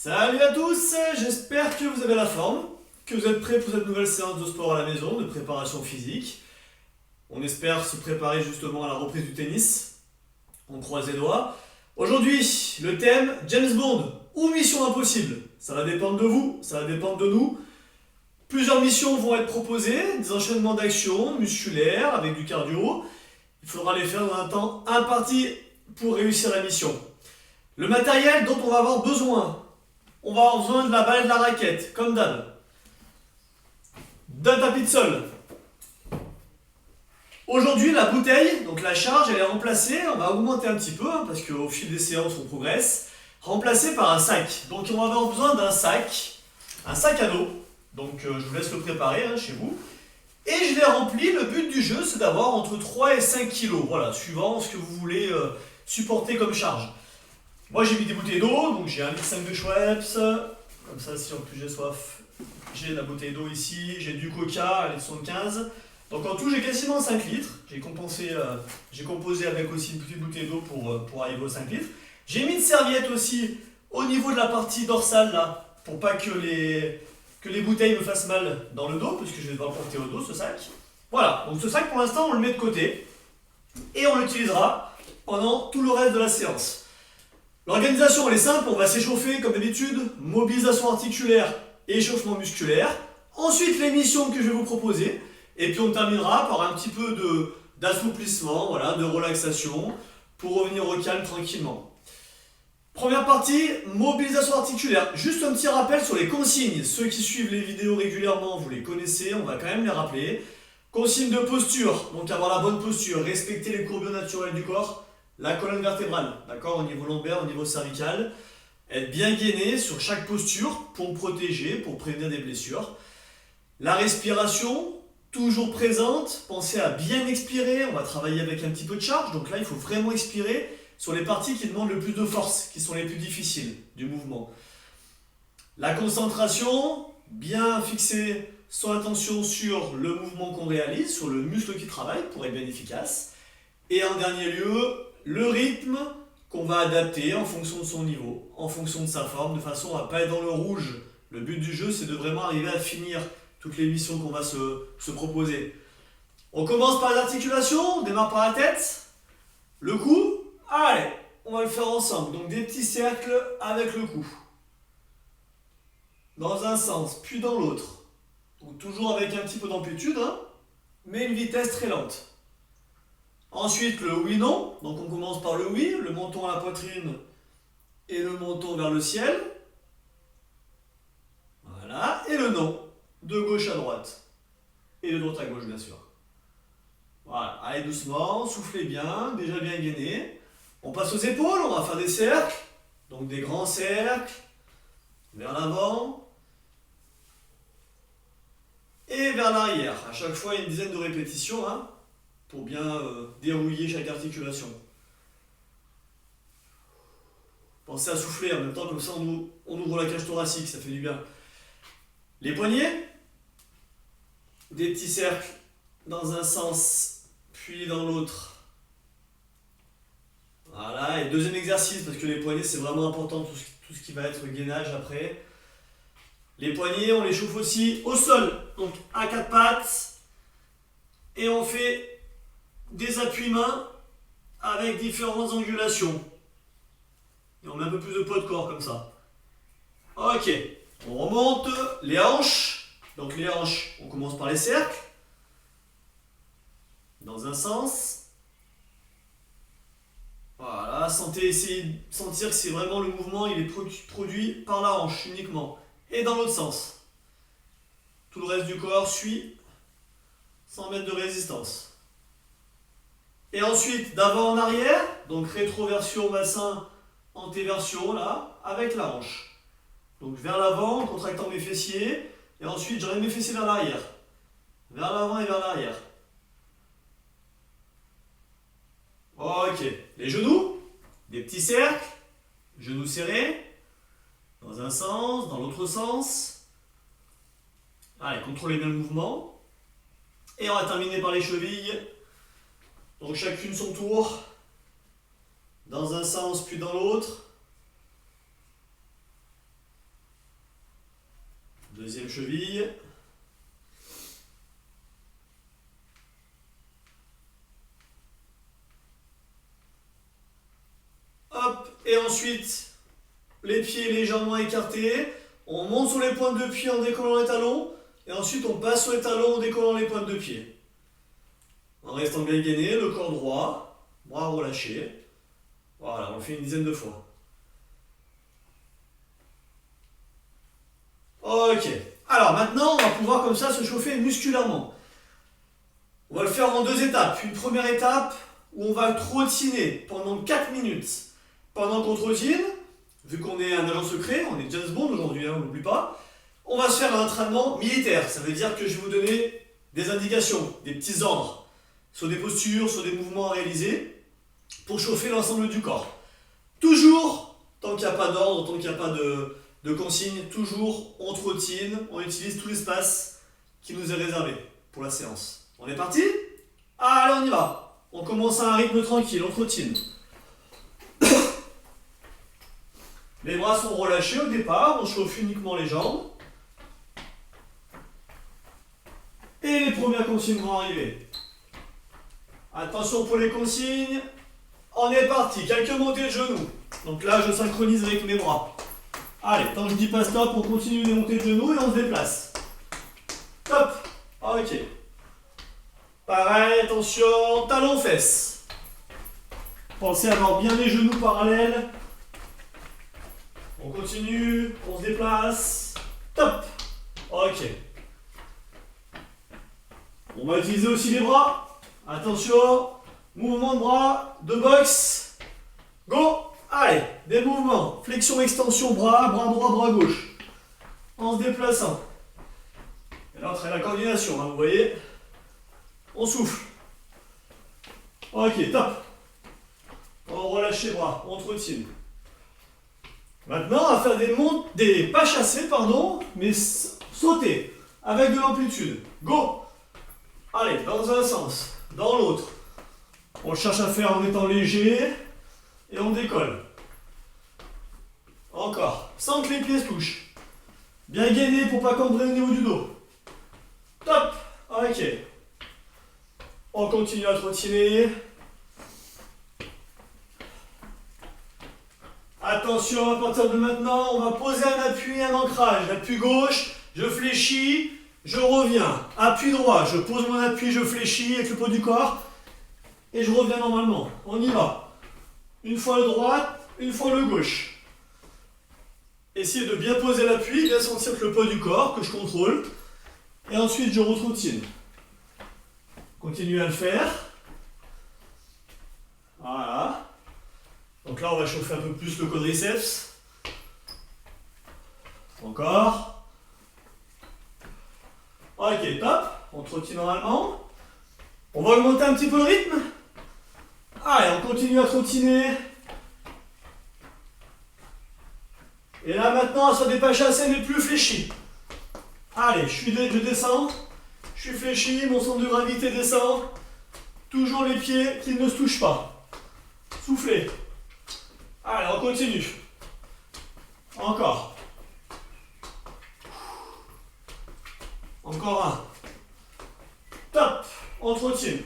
Salut à tous, j'espère que vous avez la forme, que vous êtes prêts pour cette nouvelle séance de sport à la maison, de préparation physique. On espère se préparer justement à la reprise du tennis. On croise les doigts. Aujourd'hui, le thème James Bond ou Mission Impossible. Ça va dépendre de vous, ça va dépendre de nous. Plusieurs missions vont être proposées, des enchaînements d'actions musculaires avec du cardio. Il faudra les faire dans un temps imparti pour réussir la mission. Le matériel dont on va avoir besoin. On va avoir besoin de la balle et de la raquette, comme d'hab. D'un tapis de sol. Aujourd'hui, la bouteille, donc la charge, elle est remplacée. On va augmenter un petit peu, parce qu'au fil des séances, on progresse. Remplacée par un sac. Donc on va avoir besoin d'un sac, un sac à dos. Donc je vous laisse le préparer chez vous. Et je l'ai rempli. Le but du jeu, c'est d'avoir entre 3 et 5 kilos. Voilà, suivant ce que vous voulez supporter comme charge. Moi j'ai mis des bouteilles d'eau, donc j'ai 1,5 litre de Schweppes. Comme ça, si en plus j'ai soif, j'ai la bouteille d'eau ici. J'ai du coca, elle est de 75. Donc en tout, j'ai quasiment 5 litres. J'ai composé avec aussi une petite bouteille d'eau pour arriver aux 5 litres. J'ai mis une serviette aussi au niveau de la partie dorsale là, pour pas que les bouteilles me fassent mal dans le dos, puisque je vais devoir le porter au dos, ce sac. Voilà, donc ce sac pour l'instant, on le met de côté. Et on l'utilisera pendant tout le reste de la séance. L'organisation elle est simple, on va s'échauffer comme d'habitude, mobilisation articulaire et échauffement musculaire. Ensuite les missions que je vais vous proposer, et puis on terminera par un petit peu d'assouplissement, voilà, de relaxation, pour revenir au calme tranquillement. Première partie, mobilisation articulaire. Juste un petit rappel sur les consignes. Ceux qui suivent les vidéos régulièrement, vous les connaissez, on va quand même les rappeler. Consignes de posture, donc avoir la bonne posture, respecter les courbures naturelles du corps. La colonne vertébrale, d'accord, au niveau lombaire, au niveau cervical. Être bien gainé sur chaque posture pour me protéger, pour prévenir des blessures. La respiration, toujours présente. Pensez à bien expirer. On va travailler avec un petit peu de charge. Donc là, il faut vraiment expirer sur les parties qui demandent le plus de force, qui sont les plus difficiles du mouvement. La concentration, bien fixer son attention sur le mouvement qu'on réalise, sur le muscle qui travaille pour être bien efficace. Et en dernier lieu, le rythme qu'on va adapter en fonction de son niveau, en fonction de sa forme, de façon à ne pas être dans le rouge. Le but du jeu, c'est de vraiment arriver à finir toutes les missions qu'on va se proposer. On commence par les articulations, on démarre par la tête, le cou. Allez, on va le faire ensemble. Donc des petits cercles avec le cou. Dans un sens, puis dans l'autre. Donc toujours avec un petit peu d'amplitude, mais une vitesse très lente. Ensuite, le oui-non. Donc on commence par le oui, le menton à la poitrine et le menton vers le ciel. Voilà. Et le non, de gauche à droite. Et de droite à gauche, bien sûr. Voilà. Allez doucement, soufflez bien, déjà bien gainé. On passe aux épaules, on va faire des cercles. Donc des grands cercles vers l'avant et vers l'arrière. À chaque fois, une dizaine de répétitions, pour bien dérouiller chaque articulation. Pensez à souffler en même temps, comme ça on ouvre la cage thoracique, ça fait du bien. Les poignets, des petits cercles dans un sens, puis dans l'autre. Voilà, et deuxième exercice, parce que les poignets c'est vraiment important, tout ce qui va être gainage après. Les poignets, on les chauffe aussi au sol, donc à quatre pattes, et on fait des appuis-mains avec différentes angulations. Et on met un peu plus de poids de corps comme ça. Ok, on remonte les hanches. Donc les hanches, on commence par les cercles. Dans un sens. Voilà, essayez de sentir que c'est vraiment le mouvement, il est produit par la hanche uniquement. Et dans l'autre sens. Tout le reste du corps suit sans mettre de résistance. Et ensuite, d'avant en arrière, donc rétroversion, bassin, antéversion, là, avec la hanche. Donc vers l'avant, en contractant mes fessiers, et ensuite j'emmène mes fessiers vers l'arrière. Vers l'avant et vers l'arrière. Ok, les genoux, des petits cercles, genoux serrés, dans un sens, dans l'autre sens. Allez, contrôlez bien le mouvement. Et on va terminer par les chevilles. Donc chacune son tour, dans un sens puis dans l'autre. Deuxième cheville. Hop, et ensuite, les pieds légèrement écartés. On monte sur les pointes de pied en décollant les talons. Et ensuite, on passe sur les talons en décollant les pointes de pied. En restant bien gainé, le corps droit, bras relâchés. Voilà, on le fait une dizaine de fois. Ok. Alors maintenant, on va pouvoir comme ça se chauffer musculairement. On va le faire en 2 étapes. Une première étape où on va trottiner pendant 4 minutes. Pendant qu'on trottine, vu qu'on est un agent secret, on est James Bond aujourd'hui, on n'oublie pas, on va se faire un entraînement militaire. Ça veut dire que je vais vous donner des indications, des petits ordres, sur des postures, sur des mouvements à réaliser, pour chauffer l'ensemble du corps. Toujours, tant qu'il n'y a pas d'ordre, tant qu'il n'y a pas de consigne, toujours on trottine, on utilise tout l'espace qui nous est réservé pour la séance. On est parti? Allez, on y va. On commence à un rythme tranquille, on trottine. Les bras sont relâchés au départ, on chauffe uniquement les jambes. Et les premières consignes vont arriver. Attention pour les consignes. On est parti, quelques montées de genoux. Donc là, je synchronise avec mes bras. Allez, tant que je dis pas stop, on continue les montées de genoux et on se déplace. Top. Ok. Pareil, attention, talons fesses. Pensez à avoir bien les genoux parallèles. On continue, on se déplace. Top. Ok. On va utiliser aussi les bras. Attention, mouvement de bras, de boxe. Go. Allez, des mouvements. Flexion, extension, bras droit, bras gauche. En se déplaçant. Et là, on travaille la coordination, hein, vous voyez. On souffle. Ok, top. On relâche les bras, on trottine. Maintenant, on va faire des pas chassés, mais sauter avec de l'amplitude. Go. Allez, dans un sens, dans l'autre. On cherche à faire en étant léger et on décolle. Encore, sans que les pieds se touchent. Bien gainé pour pas cambrer au niveau du dos. Top. Ok. On continue à trottiner. Attention, à partir de maintenant, on va poser un appui et un ancrage. Appui gauche, je fléchis, je reviens. Appui droit, je pose mon appui, je fléchis avec le poids du corps. Et je reviens normalement. On y va. Une fois le droite, une fois le gauche. Essayez de bien poser l'appui, bien sentir que le poids du corps, que je contrôle. Et ensuite, je retrottine. Continuez à le faire. Voilà. Donc là, on va chauffer un peu plus le quadriceps. Encore. Ok, top. On trottine normalement. On va augmenter un petit peu le rythme. Allez, on continue à trottiner. Et là, maintenant, sur des pas chassés, mais plus fléchis. Allez, je descends. Je suis fléchi, mon centre de gravité descend. Toujours les pieds qui ne se touchent pas. Soufflez. Allez, on continue. Encore. Encore un. Top. On trottine.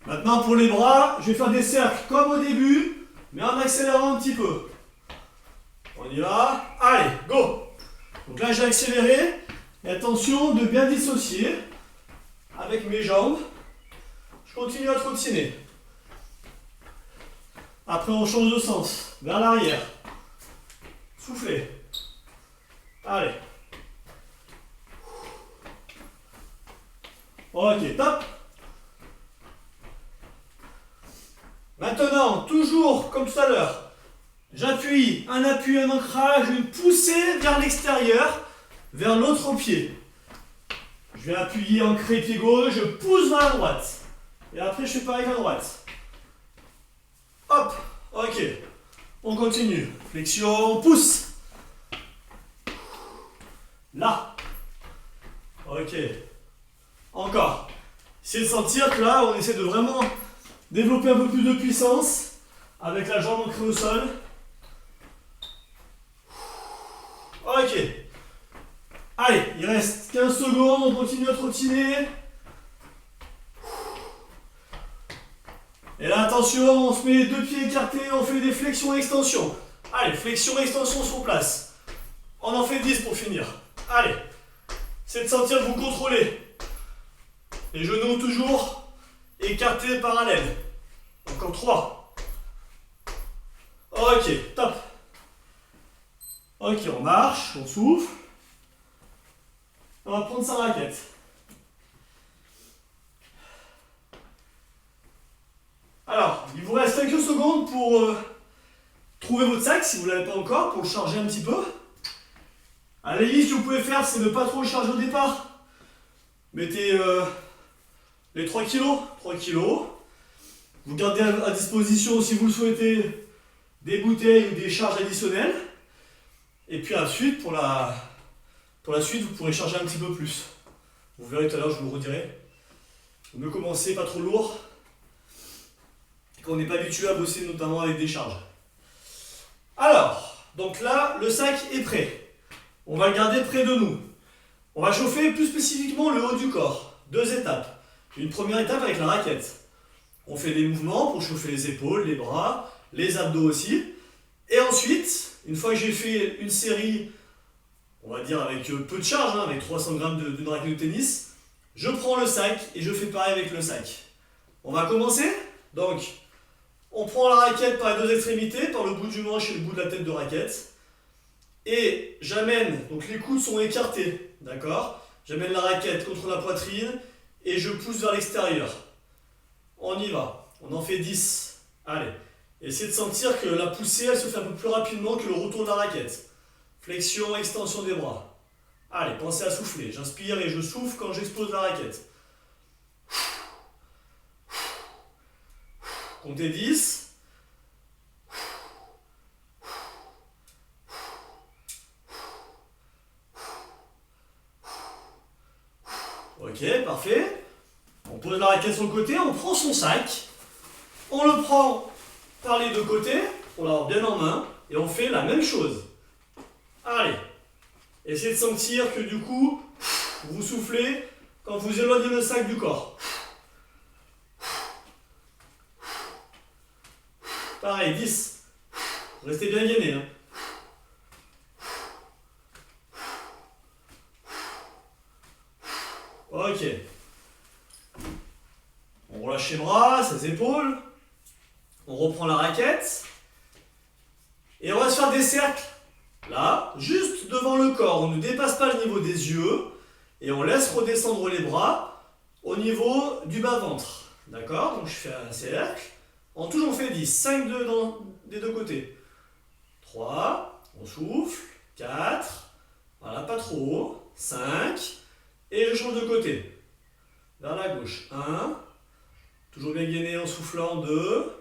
Maintenant, pour les bras, je vais faire des cercles comme au début, mais en accélérant un petit peu. On y va. Allez, go. Donc là, j'ai accéléré. Et attention de bien dissocier avec mes jambes. Je continue à trottiner. Après, on change de sens, vers l'arrière. Soufflez. Allez. Ok, top. Maintenant, toujours comme tout à l'heure, j'appuie, un ancrage, une poussée vers l'extérieur, vers l'autre pied. Je vais appuyer, ancrer pied gauche, je pousse vers la droite. Et après, je fais pareil à droite. Hop, ok. On continue. Flexion, pousse. Là. Ok. Encore. Essayez de sentir que là, on essaie de vraiment développer un peu plus de puissance avec la jambe ancrée au sol. Ok. Allez, il reste 15 secondes, on continue à trottiner. Et là, attention, on se met les deux pieds écartés, on fait des flexions et extensions. Allez, flexion et extension sur place. On en fait 10 pour finir. Allez, c'est de sentir que vous contrôlez. Les genoux toujours écartés parallèles. Encore 3. Ok, top. Ok, on marche, on souffle. On va prendre sa raquette. Alors, il vous reste quelques secondes pour trouver votre sac, si vous ne l'avez pas encore, pour le charger un petit peu. À la limite, ce que vous pouvez faire, c'est ne pas trop le charger au départ. Mettez les 3 kg. Vous gardez à disposition, si vous le souhaitez, des bouteilles ou des charges additionnelles. Et puis ensuite, pour la suite, vous pourrez charger un petit peu plus. Vous verrez tout à l'heure, je vous le redirai. Ne commencez pas trop lourd. Quand on n'est pas habitué à bosser notamment avec des charges. Alors, donc là, le sac est prêt. On va le garder près de nous. On va chauffer plus spécifiquement le haut du corps. 2 étapes. Une première étape avec la raquette. On fait des mouvements pour chauffer les épaules, les bras, les abdos aussi. Et ensuite, une fois que j'ai fait une série, on va dire avec peu de charge, avec 300 grammes d'une raquette de tennis, je prends le sac et je fais pareil avec le sac. On va commencer. Donc, on prend la raquette par les 2 extrémités, par le bout du manche et le bout de la tête de raquette. Et j'amène, donc les coudes sont écartés, d'accord? J'amène la raquette contre la poitrine et je pousse vers l'extérieur. On y va, on en fait 10. Allez, essayez de sentir que la poussée, elle se fait un peu plus rapidement que le retour de la raquette. Flexion, extension des bras. Allez, pensez à souffler. J'inspire et je souffle quand j'expose la raquette. Comptez 10. Ok, parfait. On pose la raquette sur le côté, on prend son sac, on le prend par les 2 côtés, pour l'avoir bien en main, et on fait la même chose. Allez, essayez de sentir que du coup, vous soufflez quand vous éloignez le sac du corps. Pareil, 10. Restez bien gainé. Hein. Ok. On relâche les bras, ses épaules. On reprend la raquette. Et on va se faire des cercles. Là, juste devant le corps. On ne dépasse pas le niveau des yeux. Et on laisse redescendre les bras au niveau du bas-ventre. D'accord? Donc je fais un cercle. En tout, j'en fais 10. 5 des 2 côtés. 3. On souffle. 4. Voilà, pas trop haut. 5. Et je change de côté. Vers la gauche. 1. Toujours bien gainé en soufflant. 2.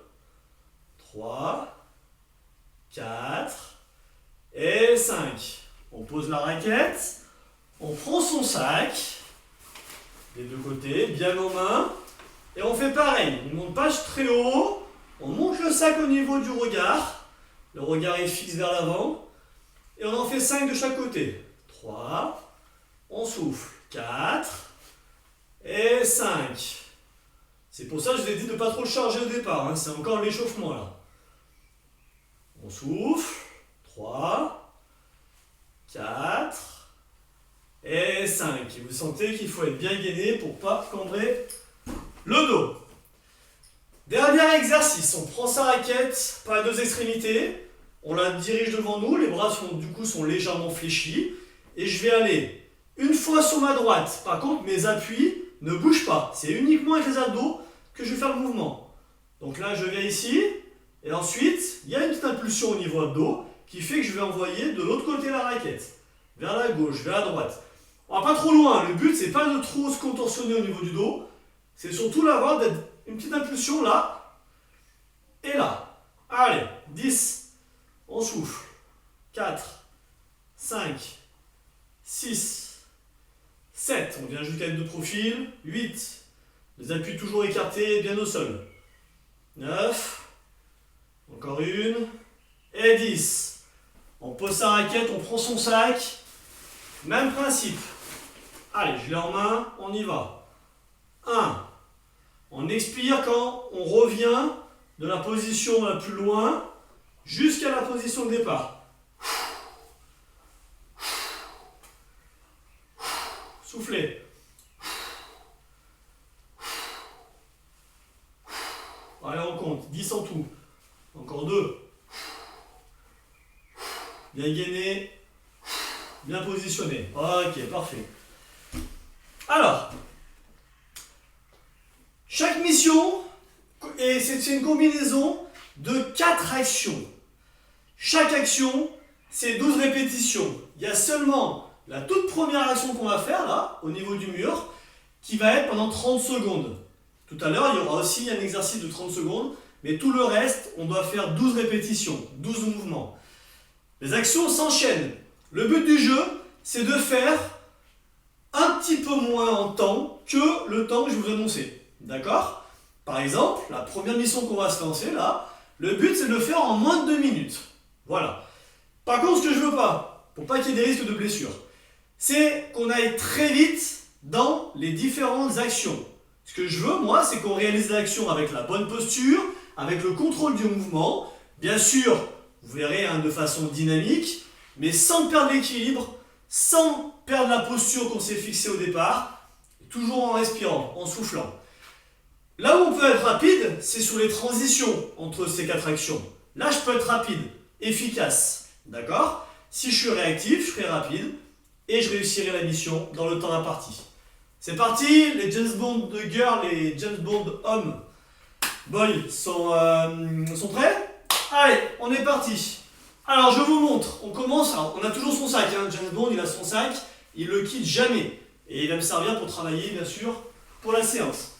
3. 4. Et 5. On pose la raquette. On prend son sac. Des 2 côtés. Bien en main. Et on fait pareil. On ne monte pas très haut. On monte le sac au niveau du regard. Le regard est fixe vers l'avant. Et on en fait 5 de chaque côté. 3. On souffle. 4. Et 5. C'est pour ça que je vous ai dit de ne pas trop le charger au départ. Hein. C'est encore l'échauffement là. On souffle. 3. 4. Et 5. Et vous sentez qu'il faut être bien gainé pour ne pas cambrer le dos. Dernier exercice, on prend sa raquette par les 2 extrémités, on la dirige devant nous, les bras sont légèrement fléchis, et je vais aller une fois sur ma droite. Par contre, mes appuis ne bougent pas, c'est uniquement avec les abdos que je vais faire le mouvement. Donc là, je viens ici, et ensuite, il y a une petite impulsion au niveau abdos qui fait que je vais envoyer de l'autre côté la raquette, vers la gauche, vers la droite. On va pas trop loin, le but c'est pas de trop se contorsionner au niveau du dos, c'est surtout d'avoir une petite impulsion là et là. Allez, 10, on souffle. 4, 5, 6, 7, on vient jusqu'à être de profil. 8, les appuis toujours écartés, bien au sol. 9, encore une, et 10. On pose sa raquette, on prend son sac. Même principe. Allez, je l'ai en main, on y va. 1. On expire quand on revient de la position la plus loin jusqu'à la position de départ. Soufflez. Allez, on compte. 10 en tout. Encore 2. Bien gainé. Bien positionné. Ok, parfait. Alors, chaque mission, et c'est une combinaison de 4 actions. Chaque action, c'est 12 répétitions. Il y a seulement la toute première action qu'on va faire, là, au niveau du mur, qui va être pendant 30 secondes. Tout à l'heure, il y aura aussi un exercice de 30 secondes, mais tout le reste, on doit faire 12 répétitions, 12 mouvements. Les actions s'enchaînent. Le but du jeu, c'est de faire un petit peu moins en temps que le temps que je vous ai annoncé. D'accord? Par exemple, la première mission qu'on va se lancer là, le but c'est de le faire en moins de 2 minutes. Voilà. Par contre, ce que je veux pas, pour pas qu'il y ait des risques de blessure, c'est qu'on aille très vite dans les différentes actions. Ce que je veux, moi, c'est qu'on réalise l'action avec la bonne posture, avec le contrôle du mouvement. Bien sûr, vous verrez de façon dynamique, mais sans perdre l'équilibre, sans perdre la posture qu'on s'est fixée au départ, toujours en respirant, en soufflant. Là où on peut être rapide, c'est sur les transitions entre ces 4 actions. Là, je peux être rapide, efficace, d'accord? Si je suis réactif, je serai rapide et je réussirai la mission dans le temps imparti. C'est parti, les James Bond de girl et James Bond homme, boy, sont prêts? Allez, on est parti. Alors, je vous montre. On commence. Alors, on a toujours son sac. James Bond, il a son sac. Il ne le quitte jamais. Et il va me servir pour travailler, bien sûr, pour la séance.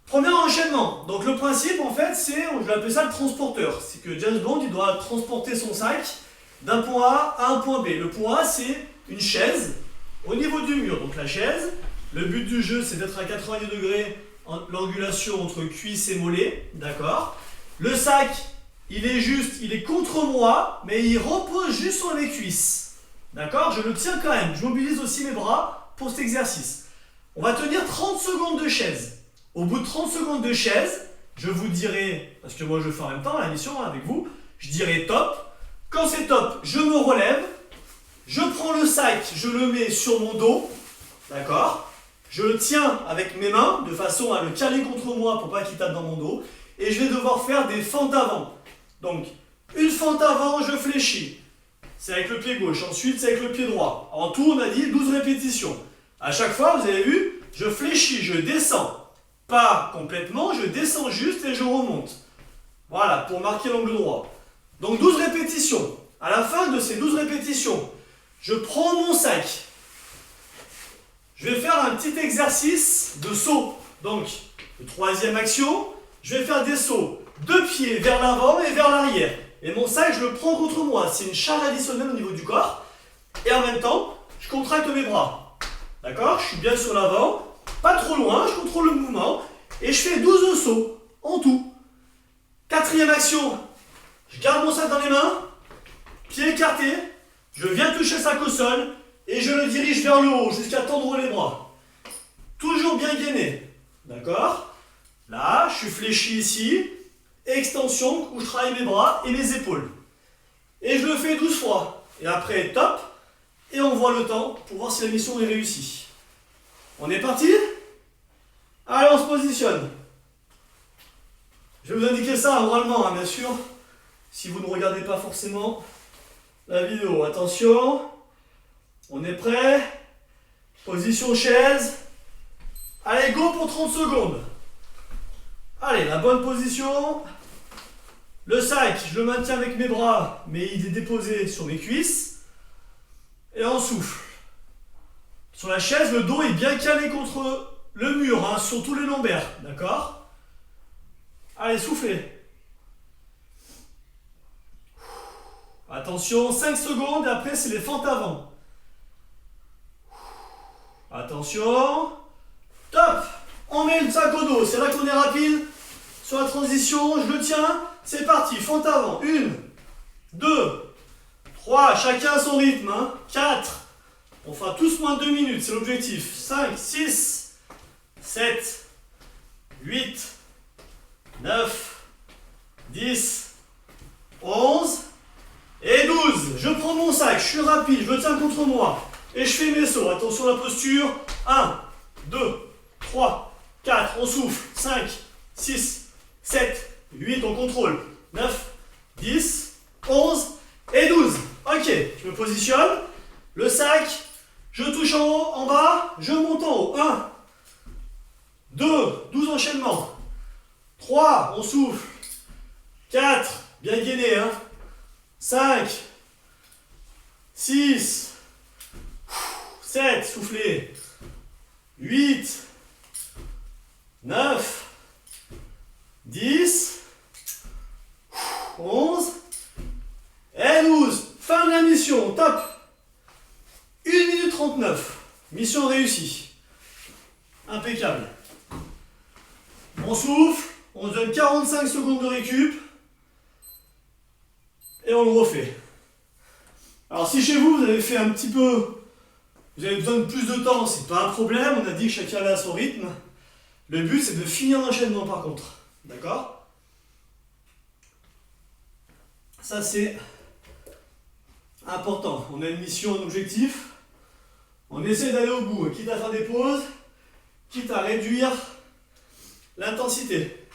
Premier enchaînement. Donc, le principe, en fait, c'est, je vais appeler ça le transporteur. C'est que James Bond, il doit transporter son sac d'un point A à un point B. Le point A, c'est une chaise au niveau du mur. Donc, la chaise, le but du jeu, c'est d'être à 90 degrés en l'angulation entre cuisse et mollet. D'accord? Le sac, il est contre moi, mais il repose juste sur mes cuisses. D'accord? Je le tiens quand même. Je mobilise aussi mes bras pour cet exercice. On va tenir 30 secondes de chaise. Au bout de 30 secondes de chaise, je vous dirai, parce que moi je fais en même temps la mission avec vous, je dirai top. Quand c'est top, je me relève, je prends le sac, je le mets sur mon dos, d'accord? Je le tiens avec mes mains de façon à le caler contre moi pour pas qu'il tape dans mon dos, et je vais devoir faire des fentes avant. Donc, une fente avant, je fléchis. C'est avec le pied gauche. Ensuite, c'est avec le pied droit. En tout, on a dit 12 répétitions. À chaque fois, vous avez vu, je fléchis, je descends. Pas complètement, je descends juste et je remonte. Voilà, pour marquer l'angle droit. Donc, 12 répétitions. À la fin de ces 12 répétitions, je prends mon sac. Je vais faire un petit exercice de saut. Donc, troisième action, je vais faire des sauts. 2 pieds vers l'avant et vers l'arrière. Et mon sac, je le prends contre moi. C'est une charge additionnelle au niveau du corps. Et en même temps, je contracte mes bras. D'accord? Je suis bien sur l'avant. Pas trop loin, je contrôle le mouvement. Et je fais 12 sauts en tout. Quatrième action. Je garde mon sac dans les mains. Pieds écartés. Je viens toucher le sac au sol. Et je le dirige vers le haut jusqu'à tendre les bras. Toujours bien gainé. D'accord? Là, je suis fléchi ici. Extension où je travaille mes bras et mes épaules. Et je le fais 12 fois. Et après, top. Et on voit le temps pour voir si la mission est réussie. On est parti? Allez, on se positionne. Je vais vous indiquer ça oralement, bien sûr. Si vous ne regardez pas forcément la vidéo. Attention. On est prêt. Position chaise. Allez, go pour 30 secondes. Allez, la bonne position. Le sac, je le maintiens avec mes bras, mais il est déposé sur mes cuisses. Et on souffle. Sur la chaise, le dos est bien calé contre le mur, sur tous les lombaires. D'accord? Allez, soufflez. Attention, 5 secondes et après, c'est les fentes avant. Attention. Top! On met le sac au dos, c'est là qu'on est rapide. Sur la transition, je le tiens. C'est parti, fente avant. 1, 2, 3, chacun à son rythme. Hein. 4, on fera tous moins de 2 minutes, c'est l'objectif. 5, 6, 7, 8, 9, 10, 11 et 12. Je prends mon sac, je suis rapide, je le tiens contre moi. Et je fais mes sauts. Attention à la posture. 1, 2, 3, 4, on souffle. 5, 6, 7, 8, on contrôle. 9, 10, 11 et 12. Ok, je me positionne. Le sac, je touche en haut, en bas, je monte en haut. 1, 2, 12 enchaînements. 3, on souffle. 4, bien gainé, hein. 5, 6, 7, soufflez. 8, 9, 10, 11 et 12. Fin de la mission, top. 1 minute 39. Mission réussie. Impeccable. On souffle, on se donne 45 secondes de récup et on le refait. Alors si chez vous, vous avez fait un petit peu, vous avez besoin de plus de temps, c'est pas un problème, on a dit que chacun allait à son rythme. Le but c'est de finir l'enchaînement par contre. D'accord? Ça c'est important. On a une mission, un objectif. On essaie d'aller au bout, quitte à faire des pauses, quitte à réduire l'intensité.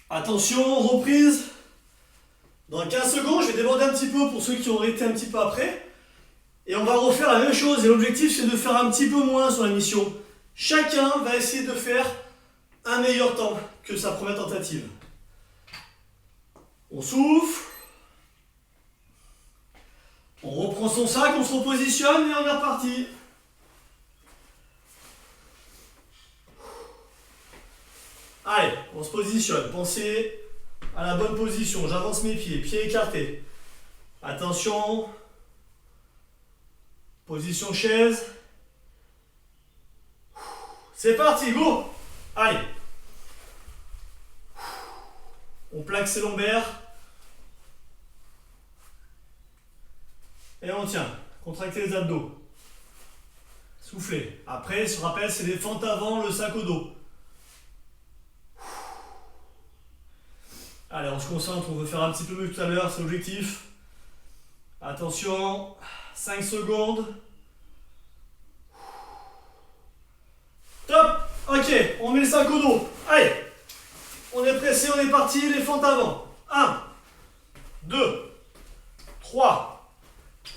Attention, reprise. Dans 15 secondes, je vais déborder un petit peu pour ceux qui ont arrêté un petit peu après. Et on va refaire la même chose. Et l'objectif, c'est de faire un petit peu moins sur la mission. Chacun va essayer de faire un meilleur temps que sa première tentative. On souffle. On reprend son sac, on se repositionne et on est reparti. Allez, on se positionne. Pensez à la bonne position. J'avance mes pieds, pieds écartés. Attention. Position chaise. C'est parti, go! Allez. On plaque ses lombaires. Et on tient. Contractez les abdos. Soufflez. Après, je rappelle, c'est les fentes avant, le sac au dos. Allez, on se concentre, on veut faire un petit peu mieux que tout à l'heure, c'est l'objectif. Attention, 5 secondes. Top! Ok, on met le sac au dos. Allez, on est pressé, on est parti, les fentes avant. 1, 2, 3,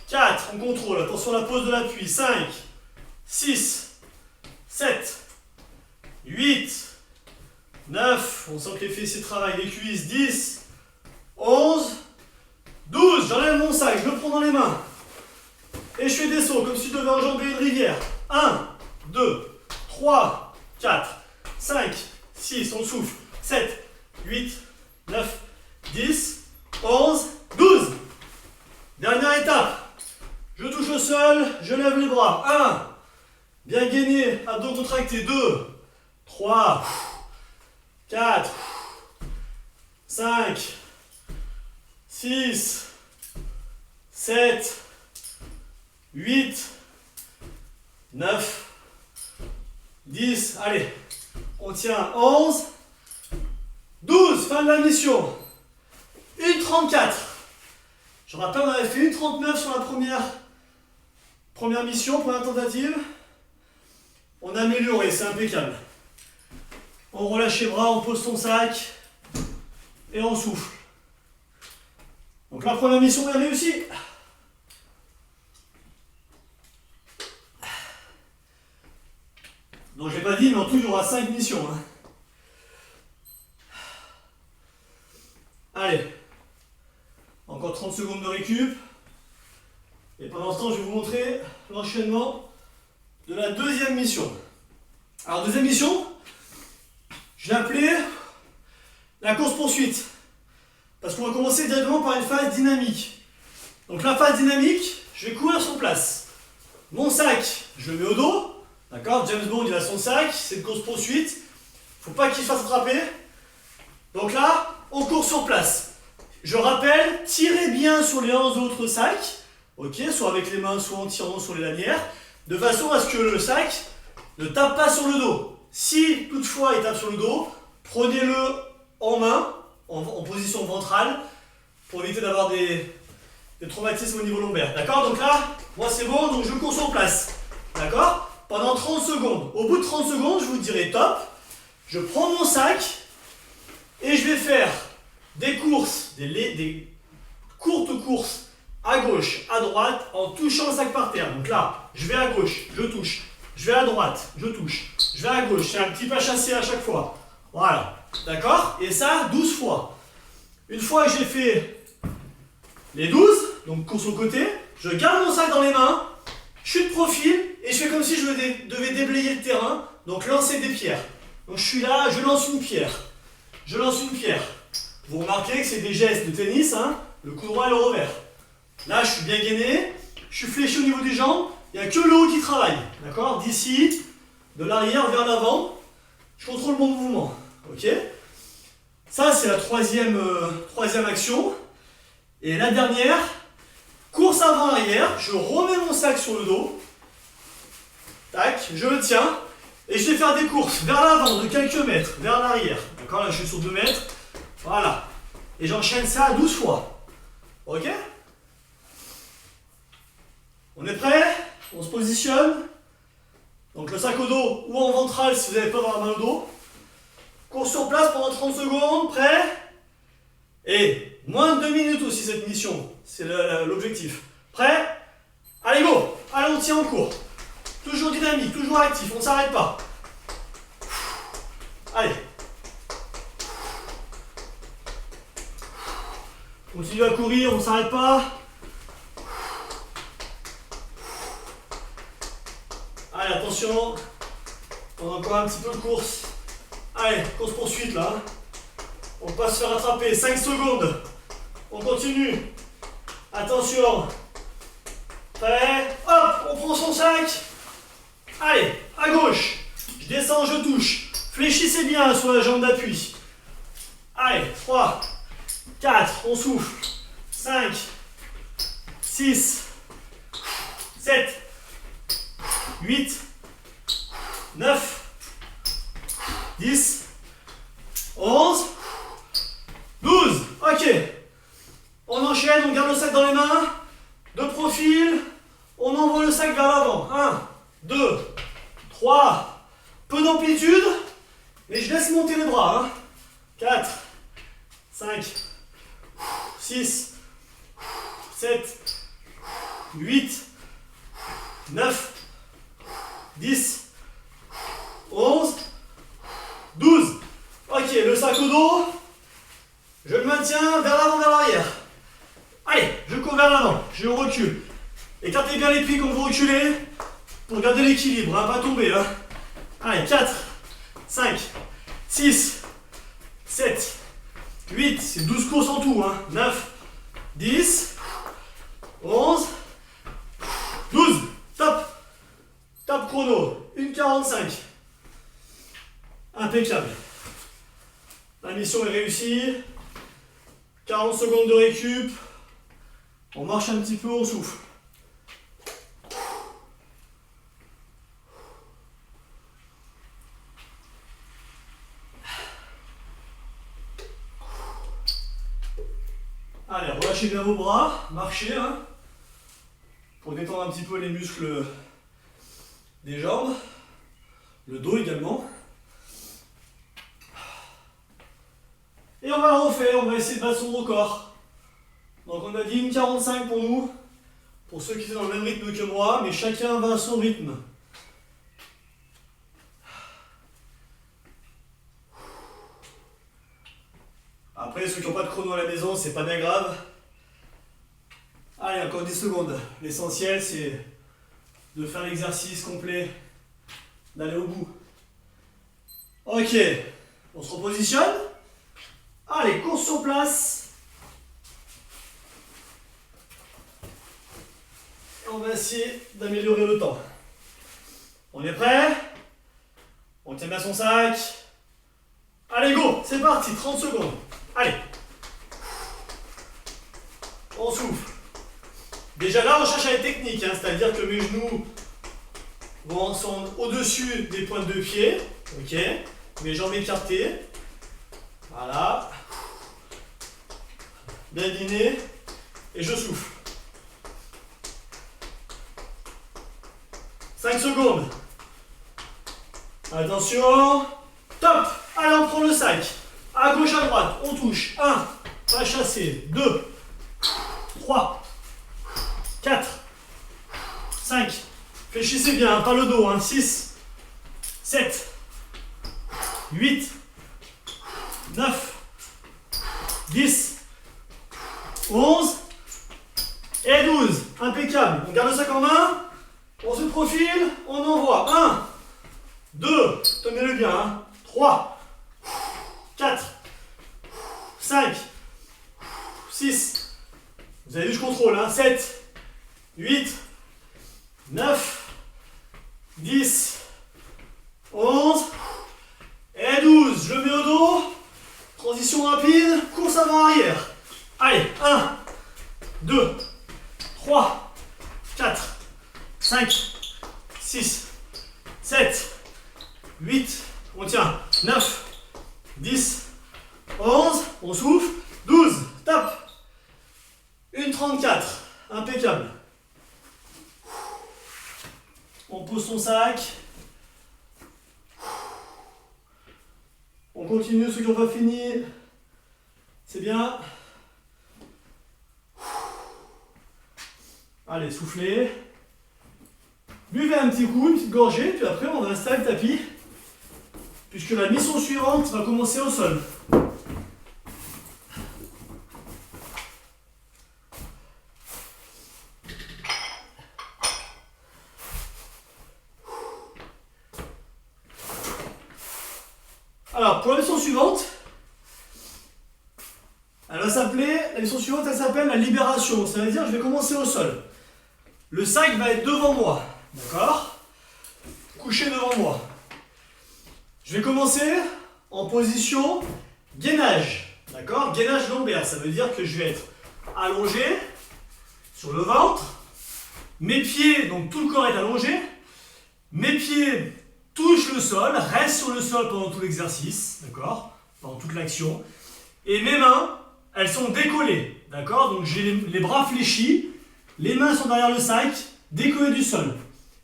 4, on contrôle, attention à la pose de l'appui. 5, 6, 7, 8, 9, on sent que les fessiers travaillent, les cuisses, 10, 11, 12, j'enlève mon sac, je le prends dans les mains. Et je fais des sauts, comme si je devais enjamber une rivière. 1, 2, 3, 4, 5, 6, on souffle. 7, 8, 9, 10, 11, 12. Dernière étape. Je touche au sol, je lève les bras. 1, bien gainé, abdos contractés. 2, 3, 4, 5, 6, 7, 8, 9, 10, allez, on tient 11, 12, fin de la mission. 1,34. Je rappelle, on avait fait 1,39 sur la première mission, première tentative. On a amélioré, c'est impeccable. On relâche les bras, on pose son sac et on souffle. Donc la première mission est réussie. Donc je l'ai pas dit, mais en tout il y aura 5 missions. Hein. Allez, encore 30 secondes de récup. Et pendant ce temps, je vais vous montrer l'enchaînement de la deuxième mission. Alors deuxième mission, je l'ai appelée la course-poursuite. Parce qu'on va commencer directement par une phase dynamique. Donc la phase dynamique, je vais courir sur place. Mon sac, je le mets au dos. D'accord, James Bond il a son sac, c'est une course-poursuite. Faut pas qu'il se fasse attraper. Donc là, on court sur place. Je rappelle, tirez bien sur les 11 autres sacs, ok, soit avec les mains, soit en tirant sur les lanières, de façon à ce que le sac ne tape pas sur le dos. Si toutefois il tape sur le dos, prenez-le en main, en position ventrale, pour éviter d'avoir des traumatismes au niveau lombaire. D'accord? Donc là, moi c'est bon, donc je cours sur place. D'accord? Pendant 30 secondes. Au bout de 30 secondes, je vous dirai top. Je prends mon sac et je vais faire des courses, des courtes courses à gauche, à droite, en touchant le sac par terre. Donc là, je vais à gauche, je touche. Je vais à droite, je touche. Je vais à gauche, c'est un petit pas chassé à chaque fois. Voilà. D'accord? Et ça, 12 fois. Une fois que j'ai fait les 12, donc course au côté, je garde mon sac dans les mains, je suis de profil et je fais comme si je devais déblayer le terrain, donc lancer des pierres. Donc je suis là, je lance une pierre. Je lance une pierre. Vous remarquez que c'est des gestes de tennis, hein, le coup droit et le revers. Là, je suis bien gainé, je suis fléchi au niveau des jambes, il n'y a que le haut qui travaille. D'accord? D'ici, de l'arrière vers l'avant, je contrôle mon mouvement. Ok? Ça, c'est la troisième action. Et la dernière, course avant-arrière, je remets mon sac sur le dos. Tac, je le tiens. Et je vais faire des courses vers l'avant de quelques mètres, vers l'arrière. D'accord? Là, je suis sur 2 mètres. Voilà. Et j'enchaîne ça 12 fois. Ok? On est prêt? On se positionne. Donc le sac au dos ou en ventral si vous n'avez pas dans la main au dos. Course sur place pendant 30 secondes. Prêt? Et moins de 2 minutes aussi cette mission. C'est l'objectif. Prêt? Allez go! Allez, on tient en cours. Toujours dynamique, toujours actif, on ne s'arrête pas. Allez. Continue à courir, on ne s'arrête pas. Allez, attention. On a encore un petit peu de course. Allez, course poursuite là. On ne peut pas se faire attraper. 5 secondes. On continue. Attention. Prêt? Hop, on prend son sac. Allez, à gauche. Je descends, je touche. Fléchissez bien sur la jambe d'appui. Allez, 3, 4, on souffle. 5, 6, 7, 8, 9, 10, 11, 12. Ok. On enchaîne, on garde le sac dans les mains. De profil, on envoie le sac vers l'avant. 1, 2, 3. Peu d'amplitude, mais je laisse monter les bras. 4, 5, 6, 7, 8, 9, 10, 11, 12. Ok, le sac au dos, je le maintiens vers l'avant, vers l'arrière. Allez, je cours vers l'avant, je recule. Écartez bien les pieds quand vous reculez pour garder l'équilibre, pas tomber. Allez, 4, 5, 6, 7, 8, c'est 12 courses en tout. 9, 10, 11, 12. Top. Top chrono. 1,45. Impeccable. La mission est réussie. 40 secondes de récup. On marche un petit peu, on souffle. Allez, relâchez bien vos bras, marchez, pour détendre un petit peu les muscles des jambes, le dos également. Et on va le refaire, on va essayer de battre son record. Donc on a dit 1,45 pour nous, pour ceux qui sont dans le même rythme que moi, mais chacun va à son rythme. Après, ceux qui n'ont pas de chrono à la maison, c'est pas bien grave. Allez, encore 10 secondes. L'essentiel, c'est de faire l'exercice complet, d'aller au bout. Ok, on se repositionne. Allez, course sur place. On va essayer d'améliorer le temps. On est prêt? On tient bien son sac. Allez, go, c'est parti, 30 secondes. Allez. on souffle. Déjà là, on cherche à être technique, hein, c'est-à-dire que mes genoux sont au-dessus des pointes de pied. Ok. Mes jambes écartées. Voilà. Bien guiné. Et je souffle. 5 secondes. Attention. Top. Allez, on prend le sac. À gauche, à droite. On touche. 1. Pas chasser. 2. 3. 4. 5. Fléchissez bien, hein, pas le dos. 6. 7. 8. 9. 10. 11. Et 12. Impeccable. On garde le sac en main. On se profile. On envoie. 1. 2. Tenez-le bien. Hein. 3. 4. 5. 6. Vous avez vu, je contrôle. Hein. 7. 8. 9. 10. 11. Et 12. Je le mets au dos. Transition rapide. Course avant-arrière. Allez. 1. 2. 3. 4. 5. 6. 7. 8. On tient. 9. 10. 11. On souffle. 12. Top. 1,34. Impeccable. On pose son sac. On continue ceux qui n'ont pas fini. C'est bien. Allez, soufflez. Buvez un petit coup, une petite gorgée, puis après on va installer le tapis. Puisque la mission suivante va commencer au sol. Alors, pour la mission suivante, la mission suivante, elle s'appelle la libération. Ça veut dire que je vais commencer au sol. Le sac va être devant moi, d'accord? Couché devant moi. Je vais commencer en position gainage, d'accord? Gainage lombaire, ça veut dire que je vais être allongé sur le ventre. Mes pieds, donc tout le corps est allongé. Mes pieds touchent le sol, restent sur le sol pendant tout l'exercice, d'accord? Pendant toute l'action. Et mes mains, elles sont décollées, d'accord? Donc j'ai les bras fléchis, les mains sont derrière le sac, décollées du sol.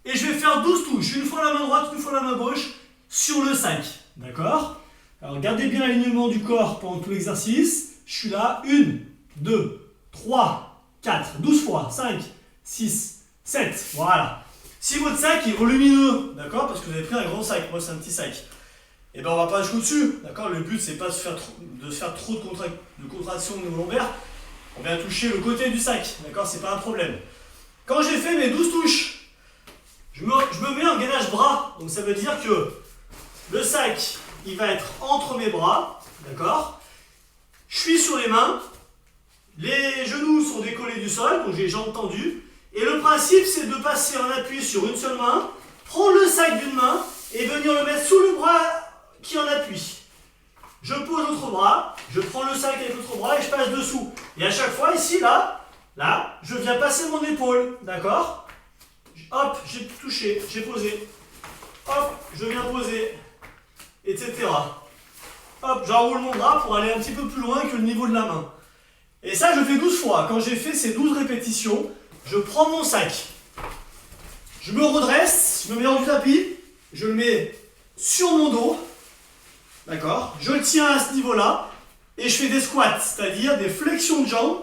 Et je vais faire 12 touches, une fois la main droite, une fois la main gauche, sur le sac, d'accord? Alors gardez bien l'alignement du corps pendant tout l'exercice. Je suis là, 1, 2, 3, 4, 12 fois, 5, 6, 7, voilà. Si votre sac est volumineux, d'accord, parce que vous avez pris un grand sac, moi c'est un petit sac, et ben on va pas jouer dessus, d'accord. Le but c'est pas de se faire trop de contraction au niveau lombaire. On vient toucher le côté du sac, d'accord, c'est pas un problème. Quand j'ai fait mes 12 touches, je me mets en gainage bras, donc ça veut dire que le sac, il va être entre mes bras, d'accord. Je suis sur les mains, les genoux sont décollés du sol, donc j'ai les jambes tendues. Et le principe, c'est de passer en appui sur une seule main, prendre le sac d'une main et venir le mettre sous le bras qui en appuie. Je pose l'autre bras, je prends le sac avec l'autre bras et je passe dessous. Et à chaque fois, ici, là, je viens passer mon épaule, d'accord? Hop, j'ai touché, j'ai posé. Hop, je viens poser, etc. Hop, j'enroule mon bras pour aller un petit peu plus loin que le niveau de la main. Et ça, je fais 12 fois. Quand j'ai fait ces 12 répétitions, je prends mon sac, je me redresse, je me mets hors du tapis, je le mets sur mon dos, d'accord? Je le tiens à ce niveau-là et je fais des squats, c'est-à-dire des flexions de jambes,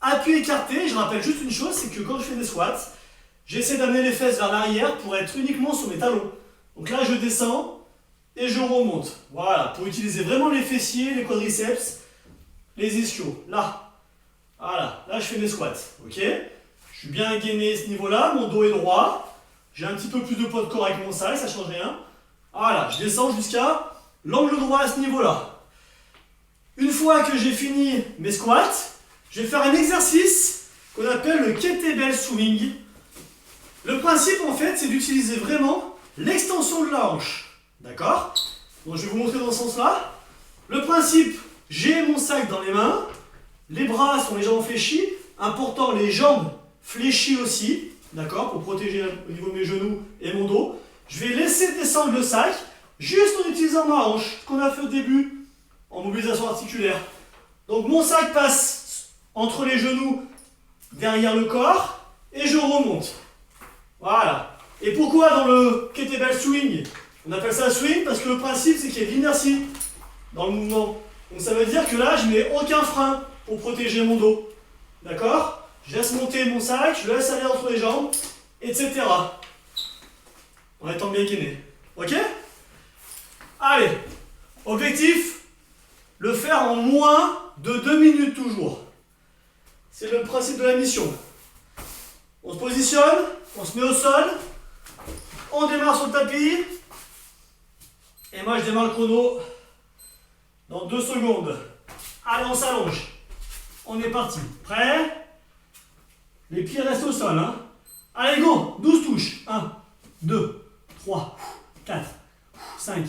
appui écarté. Je rappelle juste une chose, c'est que quand je fais des squats, j'essaie d'amener les fesses vers l'arrière pour être uniquement sur mes talons. Donc là, je descends et je remonte. Voilà, pour utiliser vraiment les fessiers, les quadriceps, les ischios. Là, voilà, là je fais mes squats, ok? Je suis bien gainé à ce niveau-là, mon dos est droit. J'ai un petit peu plus de poids de corps avec mon sac, ça ne change rien. Voilà, je descends jusqu'à l'angle droit à ce niveau-là. Une fois que j'ai fini mes squats, je vais faire un exercice qu'on appelle le kettlebell swing. Le principe, en fait, c'est d'utiliser vraiment l'extension de la hanche. D'accord? Donc, je vais vous montrer dans ce sens-là. Le principe, j'ai mon sac dans les mains, les bras sont légèrement fléchis, Important, les jambes fléchies aussi, d'accord, pour protéger au niveau de mes genoux et mon dos. Je vais laisser descendre le sac, juste en utilisant ma hanche, ce qu'on a fait au début, en mobilisation articulaire. Donc mon sac passe entre les genoux, derrière le corps, et je remonte. Voilà. Et pourquoi dans le kettlebell swing, on appelle ça swing? Parce que le principe, c'est qu'il y a de l'inertie dans le mouvement. Donc ça veut dire que là, je mets aucun frein pour protéger mon dos. D'accord? Je laisse monter mon sac, je le laisse aller entre les jambes, etc. En étant bien gainé. Ok? Allez. Objectif, le faire en moins de 2 minutes toujours. C'est le principe de la mission. On se positionne, on se met au sol, on démarre sur le tapis, et moi je démarre le chrono dans 2 secondes. Allez, on s'allonge. On est parti. Prêt? Les pieds restent au sol. Hein. Allez, go! 12 touches. 1, 2, 3, 4, 5,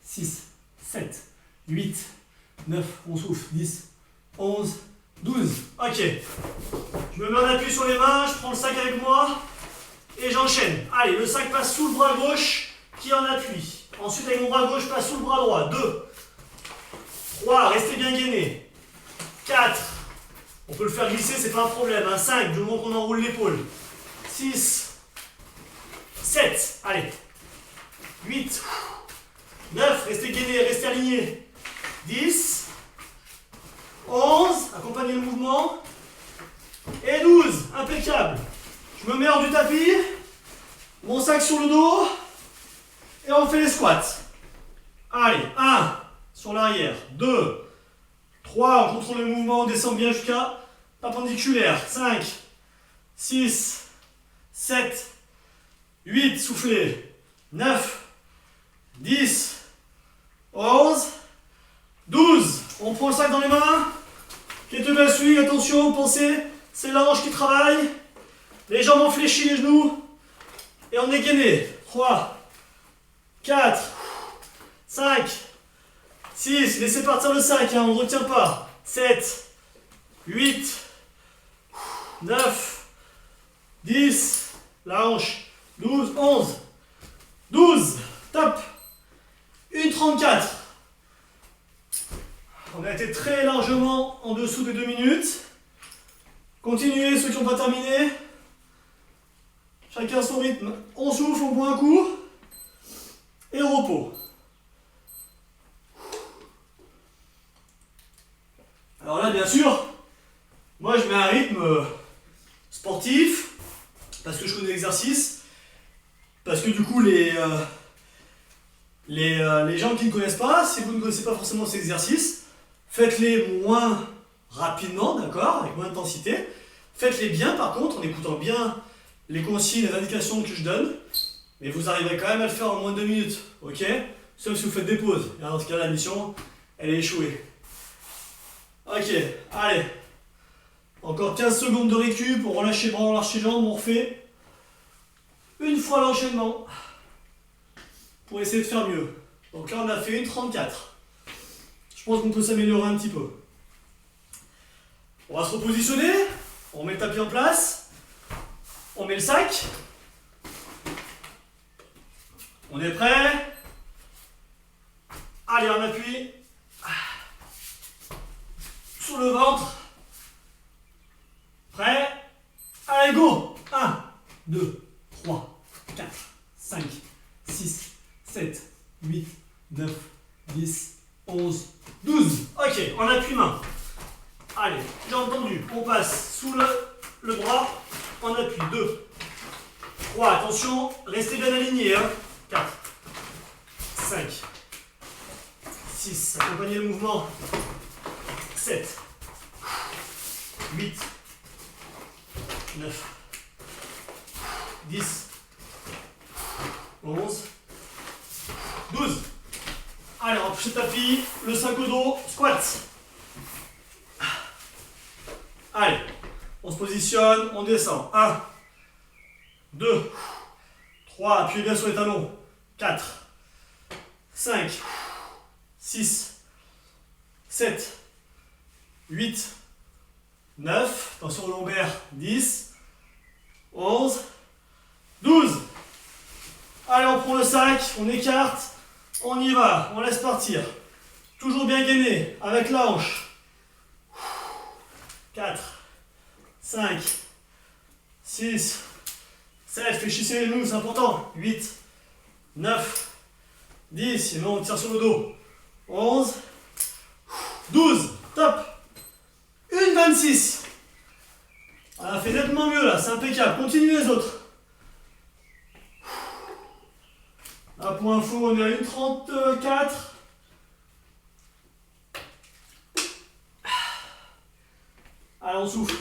6, 7, 8, 9, on souffle. 10, 11, 12. Ok. Je me mets en appui sur les mains, je prends le sac avec moi et j'enchaîne. Allez, le sac passe sous le bras gauche qui est en appui. Ensuite, avec mon bras gauche, je passe sous le bras droit. 2, 3, restez bien gainé. 4, on peut le faire glisser, c'est pas un problème. 5, du moment qu'on enroule l'épaule. 6, 7, allez. 8, 9, restez gainé, restez aligné. 10, 11, accompagnez le mouvement. Et 12, impeccable. Je me mets hors du tapis, mon sac sur le dos, et on fait les squats. Allez, 1, sur l'arrière, 2, 3, on contrôle le mouvement, on descend bien jusqu'à perpendiculaire. 5, 6, 7, 8, soufflez. 9, 10, 11, 12. On prend le sac dans les mains. Kettlebell swing, attention, pensez, c'est la hanche qui travaille. Les jambes en fléchis, les genoux. Et on est gainé. 3, 4, 5, 6, laissez partir le sac, hein, on ne retient pas. 7, 8, 9, 10, la hanche, 12, 11, 12, top. 1,34. On a été très largement en dessous des 2 minutes. Continuez ceux qui n'ont pas terminé. Chacun son rythme. On souffle, on boit un coup. Et repos. Alors là, bien sûr, moi je mets un rythme sportif, parce que je connais l'exercice, parce que du coup les gens qui ne connaissent pas, si vous ne connaissez pas forcément ces exercices, faites-les moins rapidement, d'accord, avec moins d'intensité. Faites-les bien par contre, en écoutant bien les consignes, les indications que je donne, mais vous arriverez quand même à le faire en moins de 2 minutes, ok? Sauf si vous faites des pauses. Et dans ce cas, la mission, elle est échouée. Ok, allez. Encore 15 secondes de récup, on relâche les bras, on relâche les jambes, on refait une fois l'enchaînement pour essayer de faire mieux. Donc là, on a fait 1,34. Je pense qu'on peut s'améliorer un petit peu. On va se repositionner, on met le tapis en place, on met le sac. On est prêt? Allez, on appuie sur le ventre. Prêt? Allez, go! 1, 2, 3, 4, 5, 6, 7, 8, 9, 10, 11, 12. Ok, on appuie main. Allez, jambes tendues. On passe sous le bras. On appuie. 2, 3, attention, restez bien alignés. 4, 5, 6, accompagnez le mouvement. 7, 8, 9, 10, 11, 12. Allez, on touche le tapis, le sac au dos, squat. Allez, on se positionne, on descend. 1, 2, 3, appuyez bien sur les talons. 4, 5, 6, 7, 8, 9, attention au lombaire, 10, 11, 12. Allez, on prend le sac, on écarte, on y va, on laisse partir. Toujours bien gainé, avec la hanche. 4, 5, 6, 7, fléchissez les genoux, c'est important. 8, 9, 10, sinon on tire sur le dos. 11, 12, top. 1,26. On a fait nettement mieux là, c'est impeccable. Continuez les autres. Là pour info, on est à 1,34. Allez, on souffle.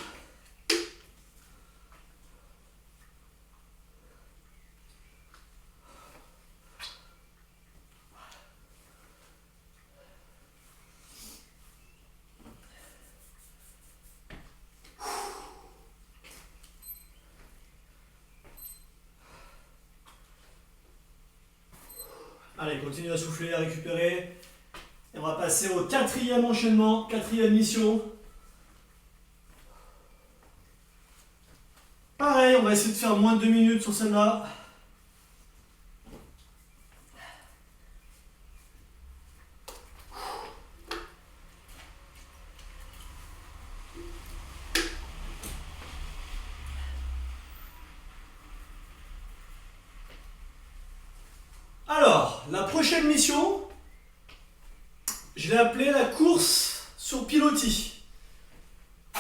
Allez, continuez à souffler, à récupérer. Et on va passer au 4e enchaînement, 4e mission. Pareil, on va essayer de faire moins de 2 minutes sur celle-là. Alors, la prochaine mission, je l'ai appelée la course sur pilotis.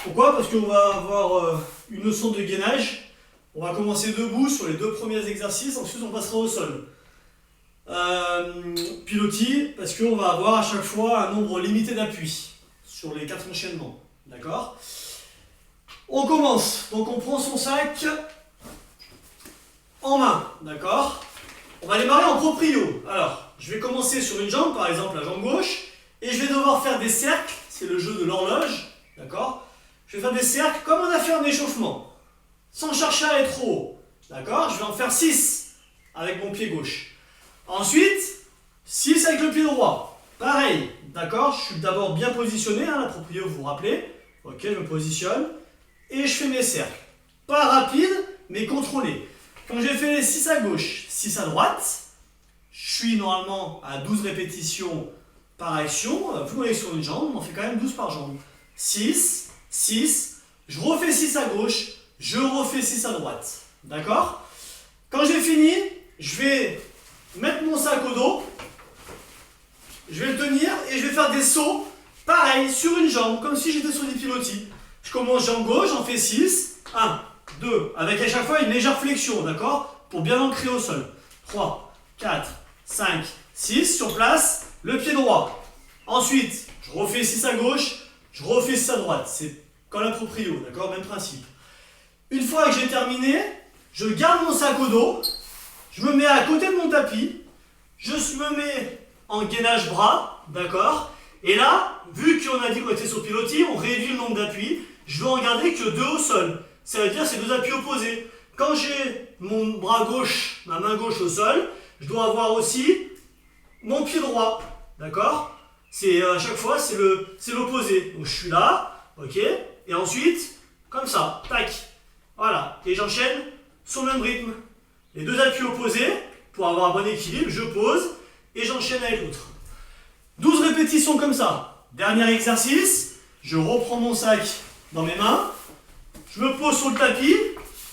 Pourquoi? Parce qu'on va avoir une notion de gainage. On va commencer debout sur les 2 premiers exercices, ensuite on passera au sol. Pilotis, parce qu'on va avoir à chaque fois un nombre limité d'appuis sur les 4 enchaînements. D'accord? On commence. Donc on prend son sac en main. D'accord? On va démarrer en proprio. Alors, je vais commencer sur une jambe, par exemple la jambe gauche, et je vais devoir faire des cercles, c'est le jeu de l'horloge, d'accord? Je vais faire des cercles comme on a fait en échauffement, sans chercher à aller trop haut, d'accord? Je vais en faire 6 avec mon pied gauche. Ensuite, 6 avec le pied droit, pareil, d'accord? Je suis d'abord bien positionné, hein, la proprio, vous vous rappelez? Ok, je me positionne, et je fais mes cercles. Pas rapide, mais contrôlé. Quand j'ai fait les 6 à gauche, 6 à droite, je suis normalement à 12 répétitions par action. Vous voyez sur une jambe, on en fait quand même 12 par jambe. 6, 6, je refais 6 à gauche, je refais 6 à droite. D'accord? Quand j'ai fini, je vais mettre mon sac au dos, je vais le tenir et je vais faire des sauts, pareil, sur une jambe, comme si j'étais sur des pilotis. Je commence jambe gauche, j'en fais 6, 1, 2, avec à chaque fois une légère flexion, d'accord? Pour bien ancrer au sol. 3, 4, 5, 6, sur place, le pied droit. Ensuite, je refais 6 à gauche, je refais 6 à droite. C'est comme la proprio, d'accord? Même principe. Une fois que j'ai terminé, je garde mon sac au dos, je me mets à côté de mon tapis, je me mets en gainage bras, d'accord? Et là, vu qu'on a dit qu'on était sur pilotis, on réduit le nombre d'appuis, je dois en garder que 2 au sol. Ça veut dire c'est 2 appuis opposés. Quand j'ai mon bras gauche, ma main gauche au sol, je dois avoir aussi mon pied droit. D'accord? C'est à chaque fois, c'est l'opposé. Donc je suis là, ok? Et ensuite, comme ça, tac. Voilà. Et j'enchaîne sur le même rythme. Les 2 appuis opposés, pour avoir un bon équilibre, je pose et j'enchaîne avec l'autre. 12 répétitions comme ça. Dernier exercice, je reprends mon sac dans mes mains, je me pose sur le tapis,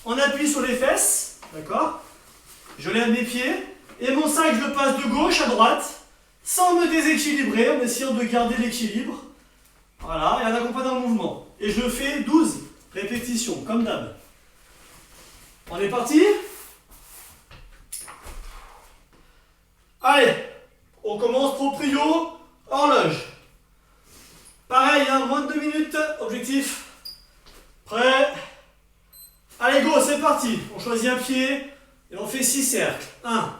on appuie sur les fesses, d'accord? Je lève mes pieds, et mon sac, je le passe de gauche à droite, sans me déséquilibrer, en essayant de garder l'équilibre. Voilà, et en accompagnant le mouvement. Et je fais 12 répétitions, comme d'hab. On est parti? Allez, on commence proprio, horloge. Pareil, hein, moins de 2 minutes, objectif. Prêt? Allez, go, c'est parti. On choisit un pied et on fait 6 cercles. 1. Vous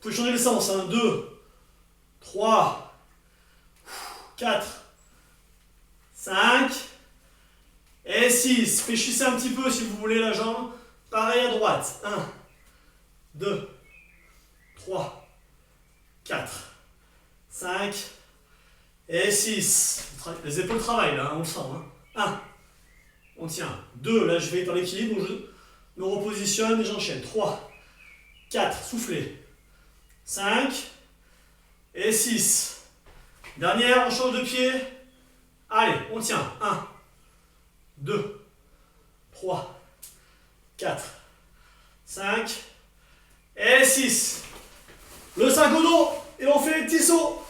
pouvez changer le sens. 2, 3, 4, 5 et 6. Fléchissez un petit peu si vous voulez la jambe. Pareil à droite. 1, 2, 3, 4, 5 et 6. Les épaules travaillent là, on le sent. 1, On tient. 2, là je vais dans l'équilibre, je me repositionne et j'enchaîne. 3, 4, soufflez. 5 et 6. Dernière, on change de pied. Allez, on tient. 1, 2, 3, 4, 5 et 6. Le sac au dos et on fait les petits sauts.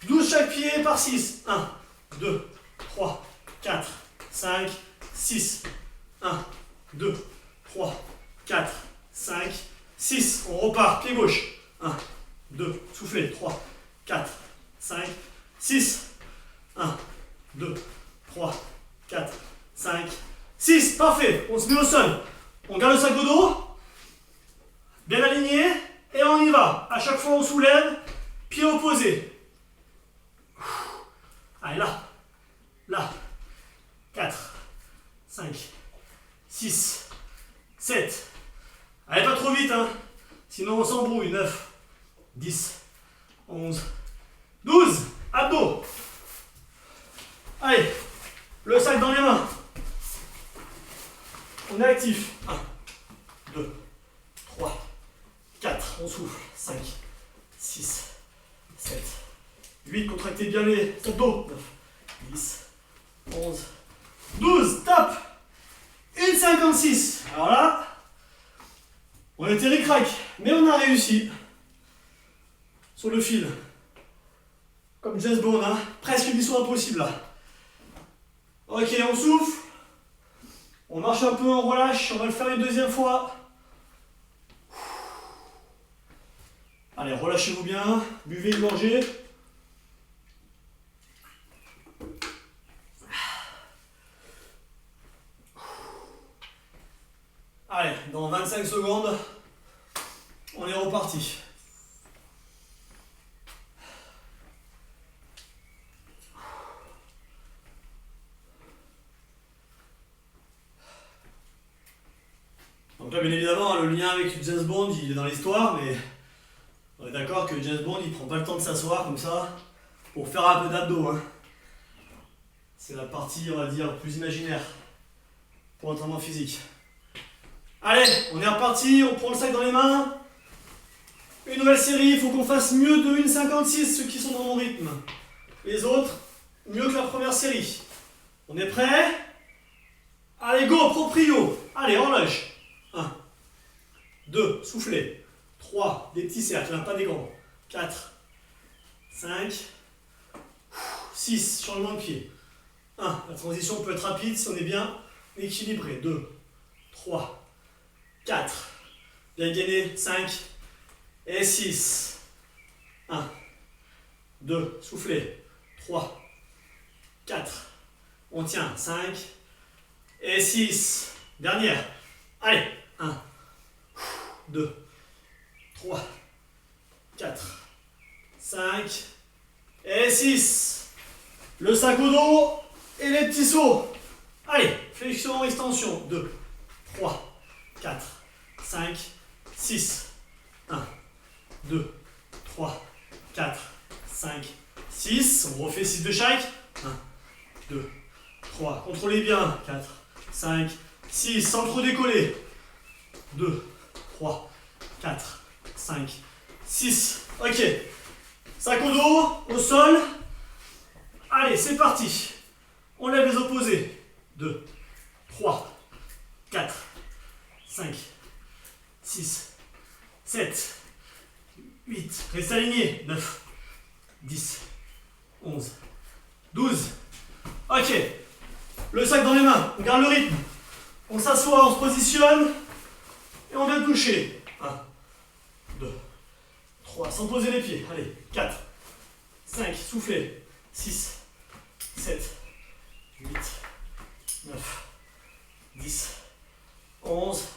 12 chaque pied par 6. 1, 2, 3, 4, 5, 6. 1, 2, 3, 4, 5, 6. On repart, pied gauche. 1, 2, soufflez. 3, 4, 5, 6. 1, 2, 3, 4, 5, 6. Parfait. On se met au sol. On garde le sac au dos. Bien aligné. Et on y va. À chaque fois, on soulève. Pied opposé. Allez, là. Là. 4, 5, 6, 7. Allez, pas trop vite, hein. Sinon, on s'embrouille. 9, 10, 11, 12. Abdos. Allez. Le sac dans les mains. On est actif. 1, 2, 3, 4. On souffle. 5, 6, 7, 8. Contractez bien les abdos. 9, 10, 11, 12. Top. 1,56. Alors là, on était ric-rac, mais on a réussi. Sur le fil. Comme James Bond, hein. Presque mission impossible là. Ok, on souffle. On marche un peu, on relâche. On va le faire une deuxième fois. Allez, relâchez-vous bien. Buvez une gorgée. Allez, dans 25 secondes, on est reparti. Donc là, bien évidemment, le lien avec James Bond, il est dans l'histoire, mais on est d'accord que James Bond, il prend pas le temps de s'asseoir comme ça pour faire un peu d'abdos. Hein. C'est la partie, on va dire, plus imaginaire pour l'entraînement physique. Allez, on est reparti, on prend le sac dans les mains. Une nouvelle série, il faut qu'on fasse mieux de 1,56 ceux qui sont dans mon rythme. Les autres, mieux que la première série. On est prêts? Allez, go, proprio. Allez, horloge. 1, 2, soufflez. 3, des petits cercles, hein, pas des grands. 4, 5, 6, changement de pied. 1, la transition peut être rapide si on est bien équilibré. 2, 3, 4, bien gainé, 5 et 6. 1, 2, soufflez. 3, 4, on tient. 5 et 6. Dernière. Allez, 1, 2, 3, 4, 5 et 6. Le sac au dos et les petits sauts. Allez, flexion, extension. 2, 3, 4, 5, 6. 1, 2, 3, 4, 5, 6. On refait 6 de chaque. 1, 2, 3. Contrôlez bien. 4, 5, 6. Sans trop décoller. 2, 3, 4, 5, 6. Ok. Sac au dos, au sol. Allez, c'est parti. On lève les opposés. 2, 3, 4, 5, 6, 7, 8. Restez aligné. 9, 10, 11, 12. Ok. Le sac dans les mains. On garde le rythme. On s'assoit, on se positionne. Et on vient toucher. 1, 2, 3. Sans poser les pieds. Allez. 4, 5. Soufflez. 6, 7, 8, 9, 10, 11,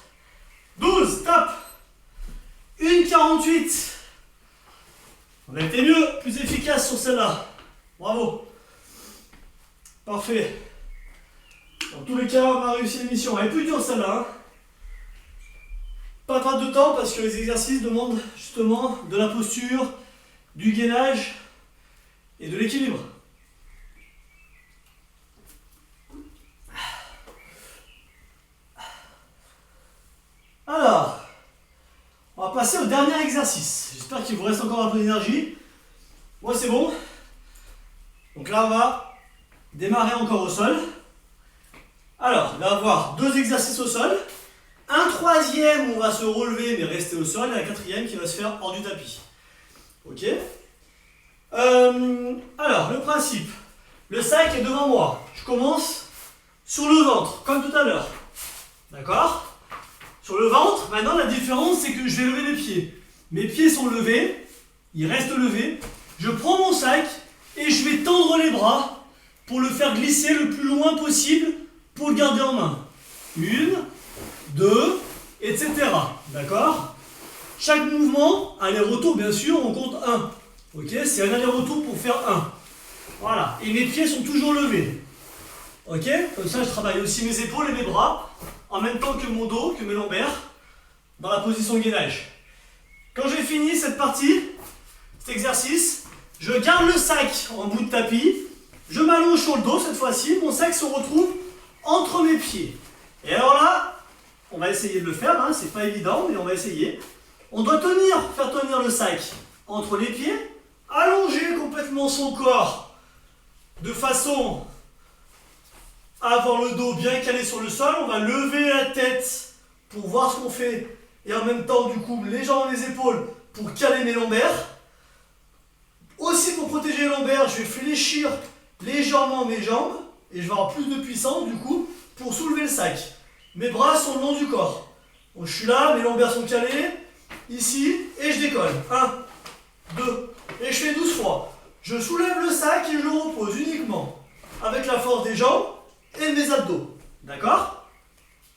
12. Top. 1,48. On a été mieux, plus efficace sur celle-là. Bravo. Parfait. Dans tous les cas, on a réussi l'émission. Elle est plus dure celle-là. Hein. Pas perdre de temps parce que les exercices demandent justement de la posture, du gainage et de l'équilibre. passer au dernier exercice. J'espère qu'il vous reste encore un peu d'énergie. Moi, c'est bon. Donc là, on va démarrer encore au sol. Alors, il va y avoir 2 exercices au sol. Un troisième où on va se relever mais rester au sol. Et un quatrième qui va se faire hors du tapis. Ok. Alors, le principe. Le sac est devant moi. Je commence sur le ventre, comme tout à l'heure. D'accord? Sur le ventre, maintenant la différence c'est que je vais lever les pieds. Mes pieds sont levés, ils restent levés. Je prends mon sac et je vais tendre les bras pour le faire glisser le plus loin possible pour le garder en main. 1, 2, etc. D'accord? Chaque mouvement, aller-retour bien sûr, on compte 1. Ok? C'est un aller-retour pour faire 1. Voilà. Et mes pieds sont toujours levés. Ok? Comme ça je travaille aussi mes épaules et mes bras en même temps que mon dos, que mes lombaires, dans la position gainage. Quand j'ai fini cette partie, cet exercice, je garde le sac en bout de tapis, je m'allonge sur le dos cette fois-ci, mon sac se retrouve entre mes pieds. Et alors là, on va essayer de le faire, hein, c'est pas évident, mais on va essayer. On doit faire tenir le sac entre les pieds, allonger complètement son corps de façon à avoir le dos bien calé sur le sol. On va lever la tête pour voir ce qu'on fait et en même temps du coup les jambes et les épaules pour caler mes lombaires. Aussi pour protéger les lombaires, je vais fléchir légèrement mes jambes et je vais avoir plus de puissance du coup pour soulever le sac. Mes bras sont le long du corps. Donc, je suis là, mes lombaires sont calés, ici, et je décolle. 1, 2, et je fais 12 fois. Je soulève le sac et je le repose uniquement avec la force des jambes et mes abdos. D'accord?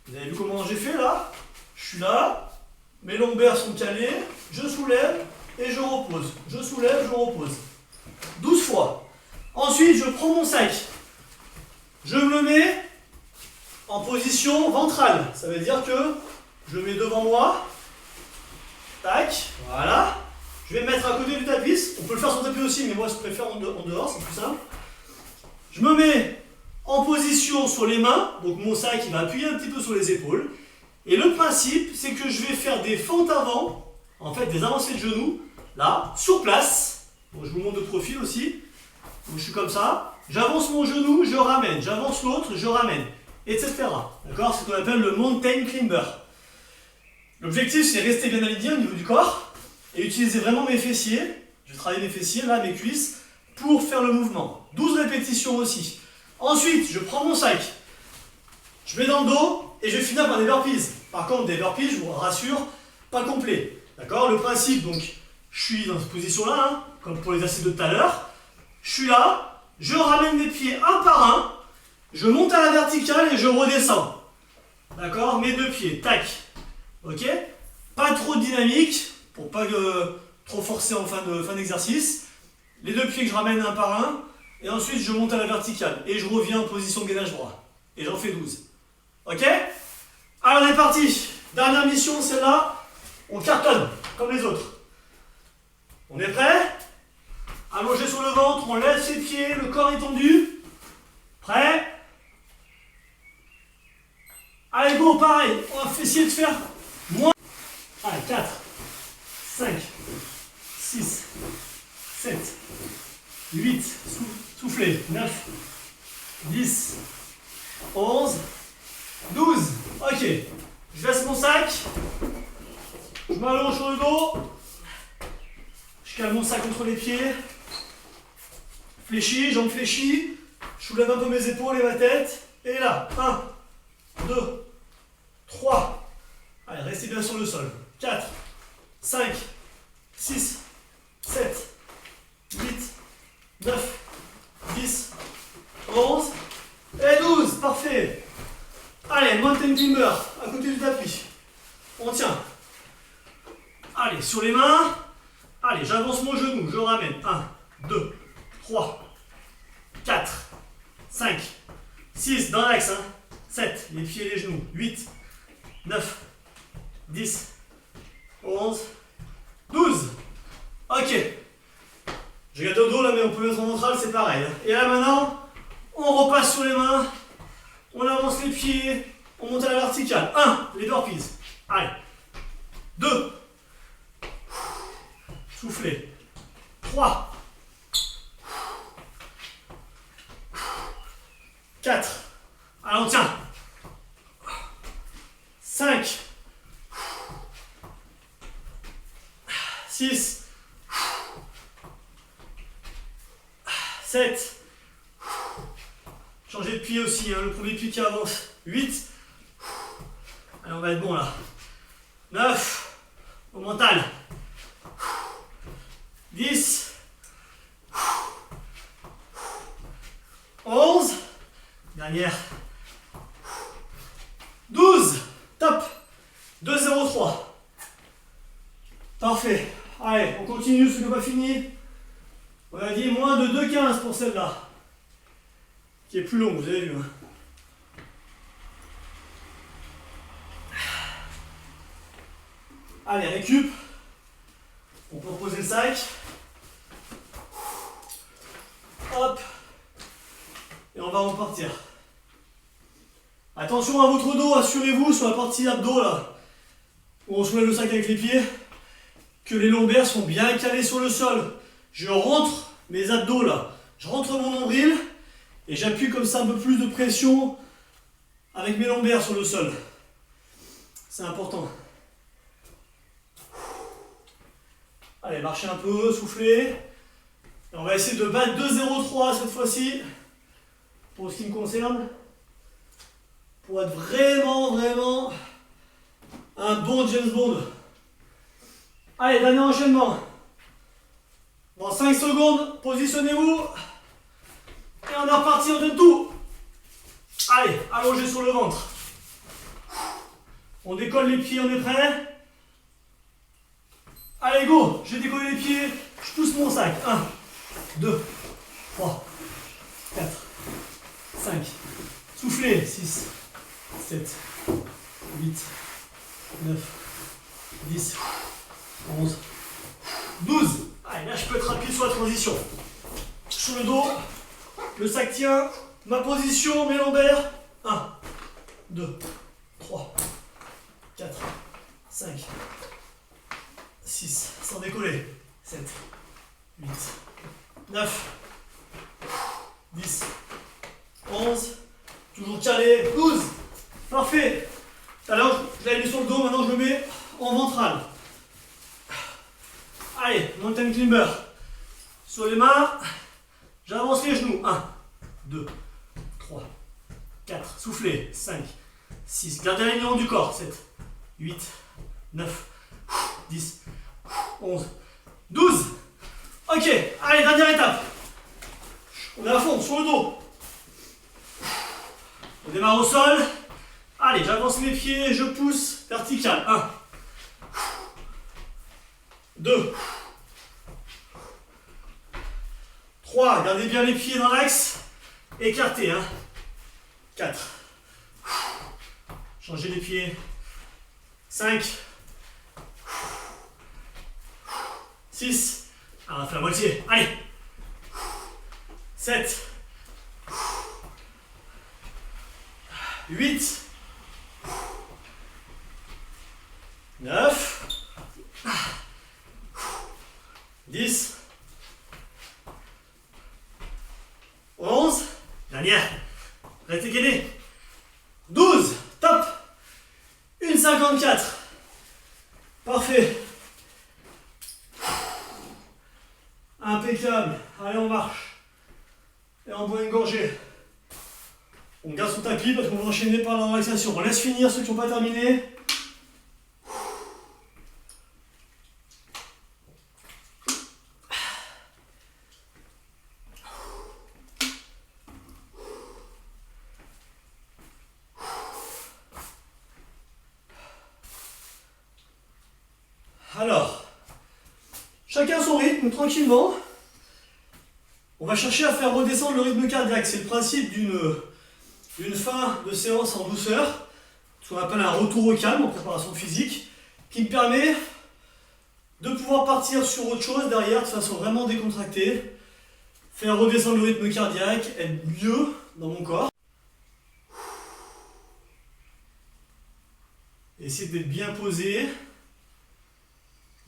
Vous avez vu comment j'ai fait là? Je suis là, mes lombaires sont calés, je soulève et je repose. Je soulève, je repose. 12 fois. Ensuite, je prends mon sac. Je me le mets en position ventrale. Ça veut dire que je le mets devant moi. Tac, voilà. Je vais me mettre à côté du tapis. On peut le faire sur le tapis aussi, mais moi je préfère en dehors, c'est plus simple. Je me mets en position sur les mains. Donc mon sac il va appuyer un petit peu sur les épaules. Et le principe, c'est que je vais faire des fentes avant, en fait des avancées de genoux, là, sur place. Bon, je vous montre de profil aussi. Donc je suis comme ça. J'avance mon genou, je ramène. J'avance l'autre, je ramène. Etc. D'accord? C'est ce qu'on appelle le mountain climber. L'objectif, c'est rester bien aligné au niveau du corps et utiliser vraiment mes fessiers. Je vais travailler mes fessiers, là, mes cuisses, pour faire le mouvement. 12 répétitions aussi. Ensuite, je prends mon sac, je mets dans le dos et je vais finir par des burpees. Par contre, des burpees, je vous rassure, pas complet. D'accord? Le principe, donc, je suis dans cette position-là, hein, comme pour l'exercice de tout à l'heure. Je suis là, je ramène mes pieds un par un, je monte à la verticale et je redescends. D'accord? Mes 2 pieds, tac. Ok? Pas trop de dynamique, pour pas trop forcer en fin d'exercice. Les 2 pieds que je ramène un par un, et ensuite je monte à la verticale. Et je reviens en position gainage droit. Et j'en fais 12. Ok? Alors on est parti. Dernière mission, celle-là, on cartonne, comme les autres. On est prêt? Allongé sur le ventre, on lève ses pieds, le corps est tendu. Prêt? Allez, go, pareil. On va essayer de faire moins. Allez, 4, 5, 6, 7, 8, soufflez, 9, 10, 11, 12. Ok. Je laisse mon sac. Je m'allonge sur le dos. Je cale mon sac entre les pieds. Fléchis, jambes fléchies. Je soulève un peu mes épaules et ma tête. Et là, 1, 2, 3. Allez, restez bien sur le sol. 4, 5, 6, 7, 8, 9, 10, 11 et 12. Parfait. Allez, mountain climber à côté du tapis. On tient. Allez, sur les mains. Allez, j'avance mon genou, je ramène. 1, 2, 3, 4, 5, 6, dans l'axe. 7, les pieds et les genoux. 8, 9, 10, 11, 12. Ok. J'ai gâté au dos là, mais on peut mettre en ventral, c'est pareil. Et là maintenant, on repasse sur les mains. On avance les pieds. On monte à la verticale. 1, les burpees. Allez. 2, Soufflez. 3. 4. Allez, on tient. 5. 6. 7. Changez de pied aussi, hein, le premier pied qui avance. 8. Allez, on va être bon là. 9. Au mental. 10. 11. Dernière. 12. Top. 2, 0, 3. Parfait. Allez, on continue, ce n'est pas fini. On a dit moins de 2,15 pour celle-là. Qui est plus longue, vous avez vu. Hein. Allez, récup. On peut reposer le sac. Hop. Et on va repartir. Attention à votre dos, assurez-vous sur la partie abdos là, où on soulève le sac avec les pieds, que les lombaires sont bien calés sur le sol. Je rentre mes abdos là, je rentre mon nombril et j'appuie comme ça un peu plus de pression avec mes lombaires sur le sol. C'est important. Allez, marchez un peu, soufflez. Et on va essayer de battre 2,03 cette fois-ci, pour ce qui me concerne, pour être vraiment un bon James Bond. Allez, dernier enchaînement. Dans 5 secondes, positionnez-vous. Et on est reparti, on donne tout. Allez, allongez sur le ventre. On décolle les pieds, on est prêt? Allez, go! J'ai décollé les pieds, je pousse mon sac. 1, 2, 3, 4, 5. Soufflez. 6, 7, 8, 9, 10, 11, 12. Allez, là je peux être rapide sur la transition. Sur le dos, le sac tient, ma position, mes lombaires. 1, 2, 3, 4, 5, 6, sans décoller. 7, 8, 9, 10, 11, toujours calé. 12. Parfait. Alors, je l'avais mis sur le dos, maintenant je le mets en ventral. Allez, mountain climber. Sur les mains, j'avance les genoux. 1, 2, 3, 4. Soufflez. 5, 6. Gardez l'alignement du corps. 7, 8, 9, 10, 11, 12. Ok, allez, dernière étape. On est à fond, sur le dos. On démarre au sol. Allez, j'avance mes pieds, je pousse. Vertical. 1, 2, 3. Gardez bien les pieds dans l'axe. Écartez. 4. Changez les pieds. 5. 6. On va faire la moitié. Allez. 7. 8. 9. 10. 11. Dernière. Restez gainés. 12. Top. 1,54. Parfait. Impeccable. Allez, on marche. Et on boit une gorgée. On garde son tapis parce qu'on va enchaîner par la relaxation. On laisse finir ceux qui n'ont pas terminé. Alors, chacun son rythme, tranquillement. On va chercher à faire redescendre le rythme cardiaque. C'est le principe d'une fin de séance en douceur, ce qu'on appelle un retour au calme en préparation physique, qui me permet de pouvoir partir sur autre chose derrière de façon vraiment décontractée, faire redescendre le rythme cardiaque, être mieux dans mon corps. Essayer d'être bien posé.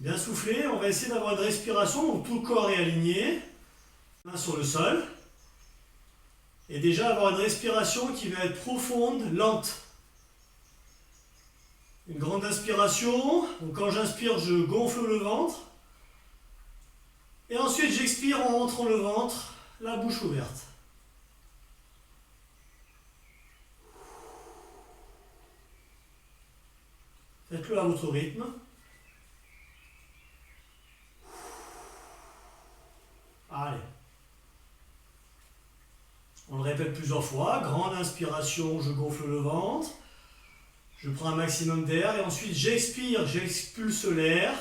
Bien souffler, on va essayer d'avoir une respiration, donc tout le corps est aligné, main sur le sol. Et déjà avoir une respiration qui va être profonde, lente. Une grande inspiration, donc quand j'inspire, je gonfle le ventre. Et ensuite j'expire en rentrant le ventre, la bouche ouverte. Faites-le à votre rythme. Allez. On le répète plusieurs fois. Grande inspiration, je gonfle le ventre. Je prends un maximum d'air et ensuite j'expire, j'expulse l'air.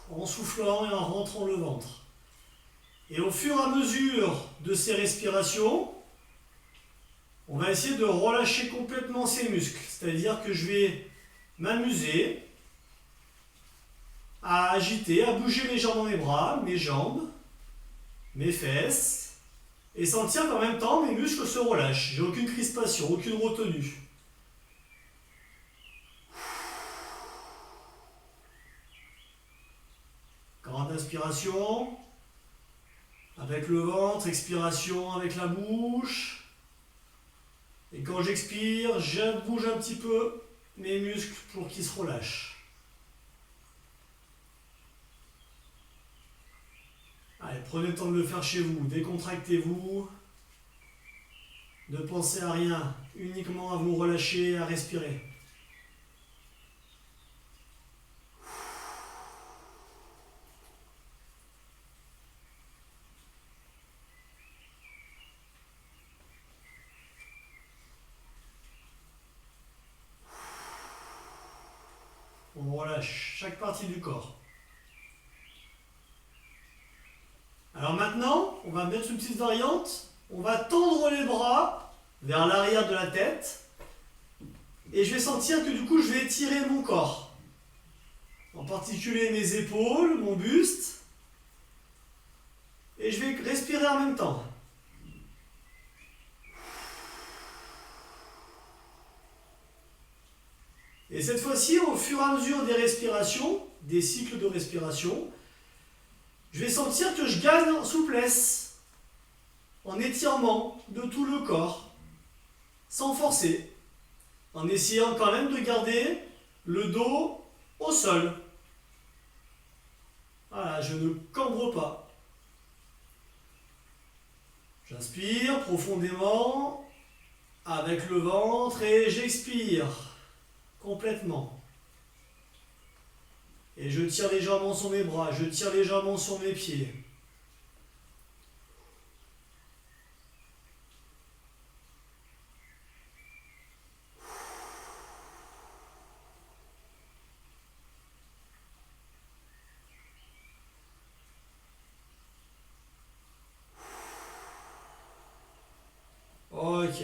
En soufflant et en rentrant le ventre. Et au fur et à mesure de ces respirations, on va essayer de relâcher complètement ces muscles. C'est-à-dire que je vais m'amuser à agiter, à bouger légèrement mes bras, mes jambes, mes fesses, et sentir qu'en même temps mes muscles se relâchent. J'ai aucune crispation, aucune retenue. Grande inspiration, avec le ventre, expiration avec la bouche. Et quand j'expire, je bouge un petit peu mes muscles pour qu'ils se relâchent. Allez, prenez le temps de le faire chez vous, décontractez-vous. Ne pensez à rien, uniquement à vous relâcher, à respirer. On relâche chaque partie du corps. Alors maintenant, on va mettre une petite variante. On va tendre les bras vers l'arrière de la tête. Et je vais sentir que du coup, je vais étirer mon corps. En particulier mes épaules, mon buste. Et je vais respirer en même temps. Et cette fois-ci, au fur et à mesure des respirations, des cycles de respiration, je vais sentir que je gagne en souplesse, en étirement de tout le corps, sans forcer, en essayant quand même de garder le dos au sol. Voilà, je ne cambre pas. J'inspire profondément avec le ventre et j'expire complètement. Et je tire légèrement sur mes bras, je tire légèrement sur mes pieds. Ok.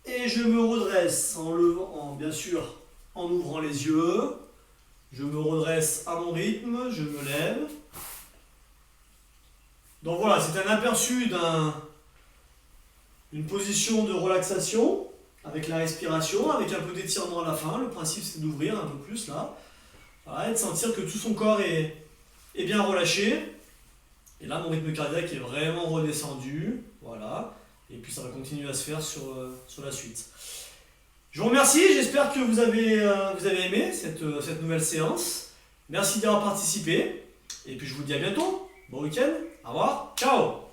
Et je me redresse en levant, bien sûr, en ouvrant les yeux. Je me redresse à mon rythme, je me lève. Donc voilà, c'est un aperçu d'une position de relaxation avec la respiration, avec un peu d'étirement à la fin. Le principe, c'est d'ouvrir un peu plus là. Voilà, et de sentir que tout son corps est bien relâché. Et là, mon rythme cardiaque est vraiment redescendu. Voilà. Et puis ça va continuer à se faire sur la suite. Je vous remercie, j'espère que vous avez aimé cette nouvelle séance. Merci d'y avoir participé. Et puis je vous dis à bientôt. Bon week-end. Au revoir. Ciao.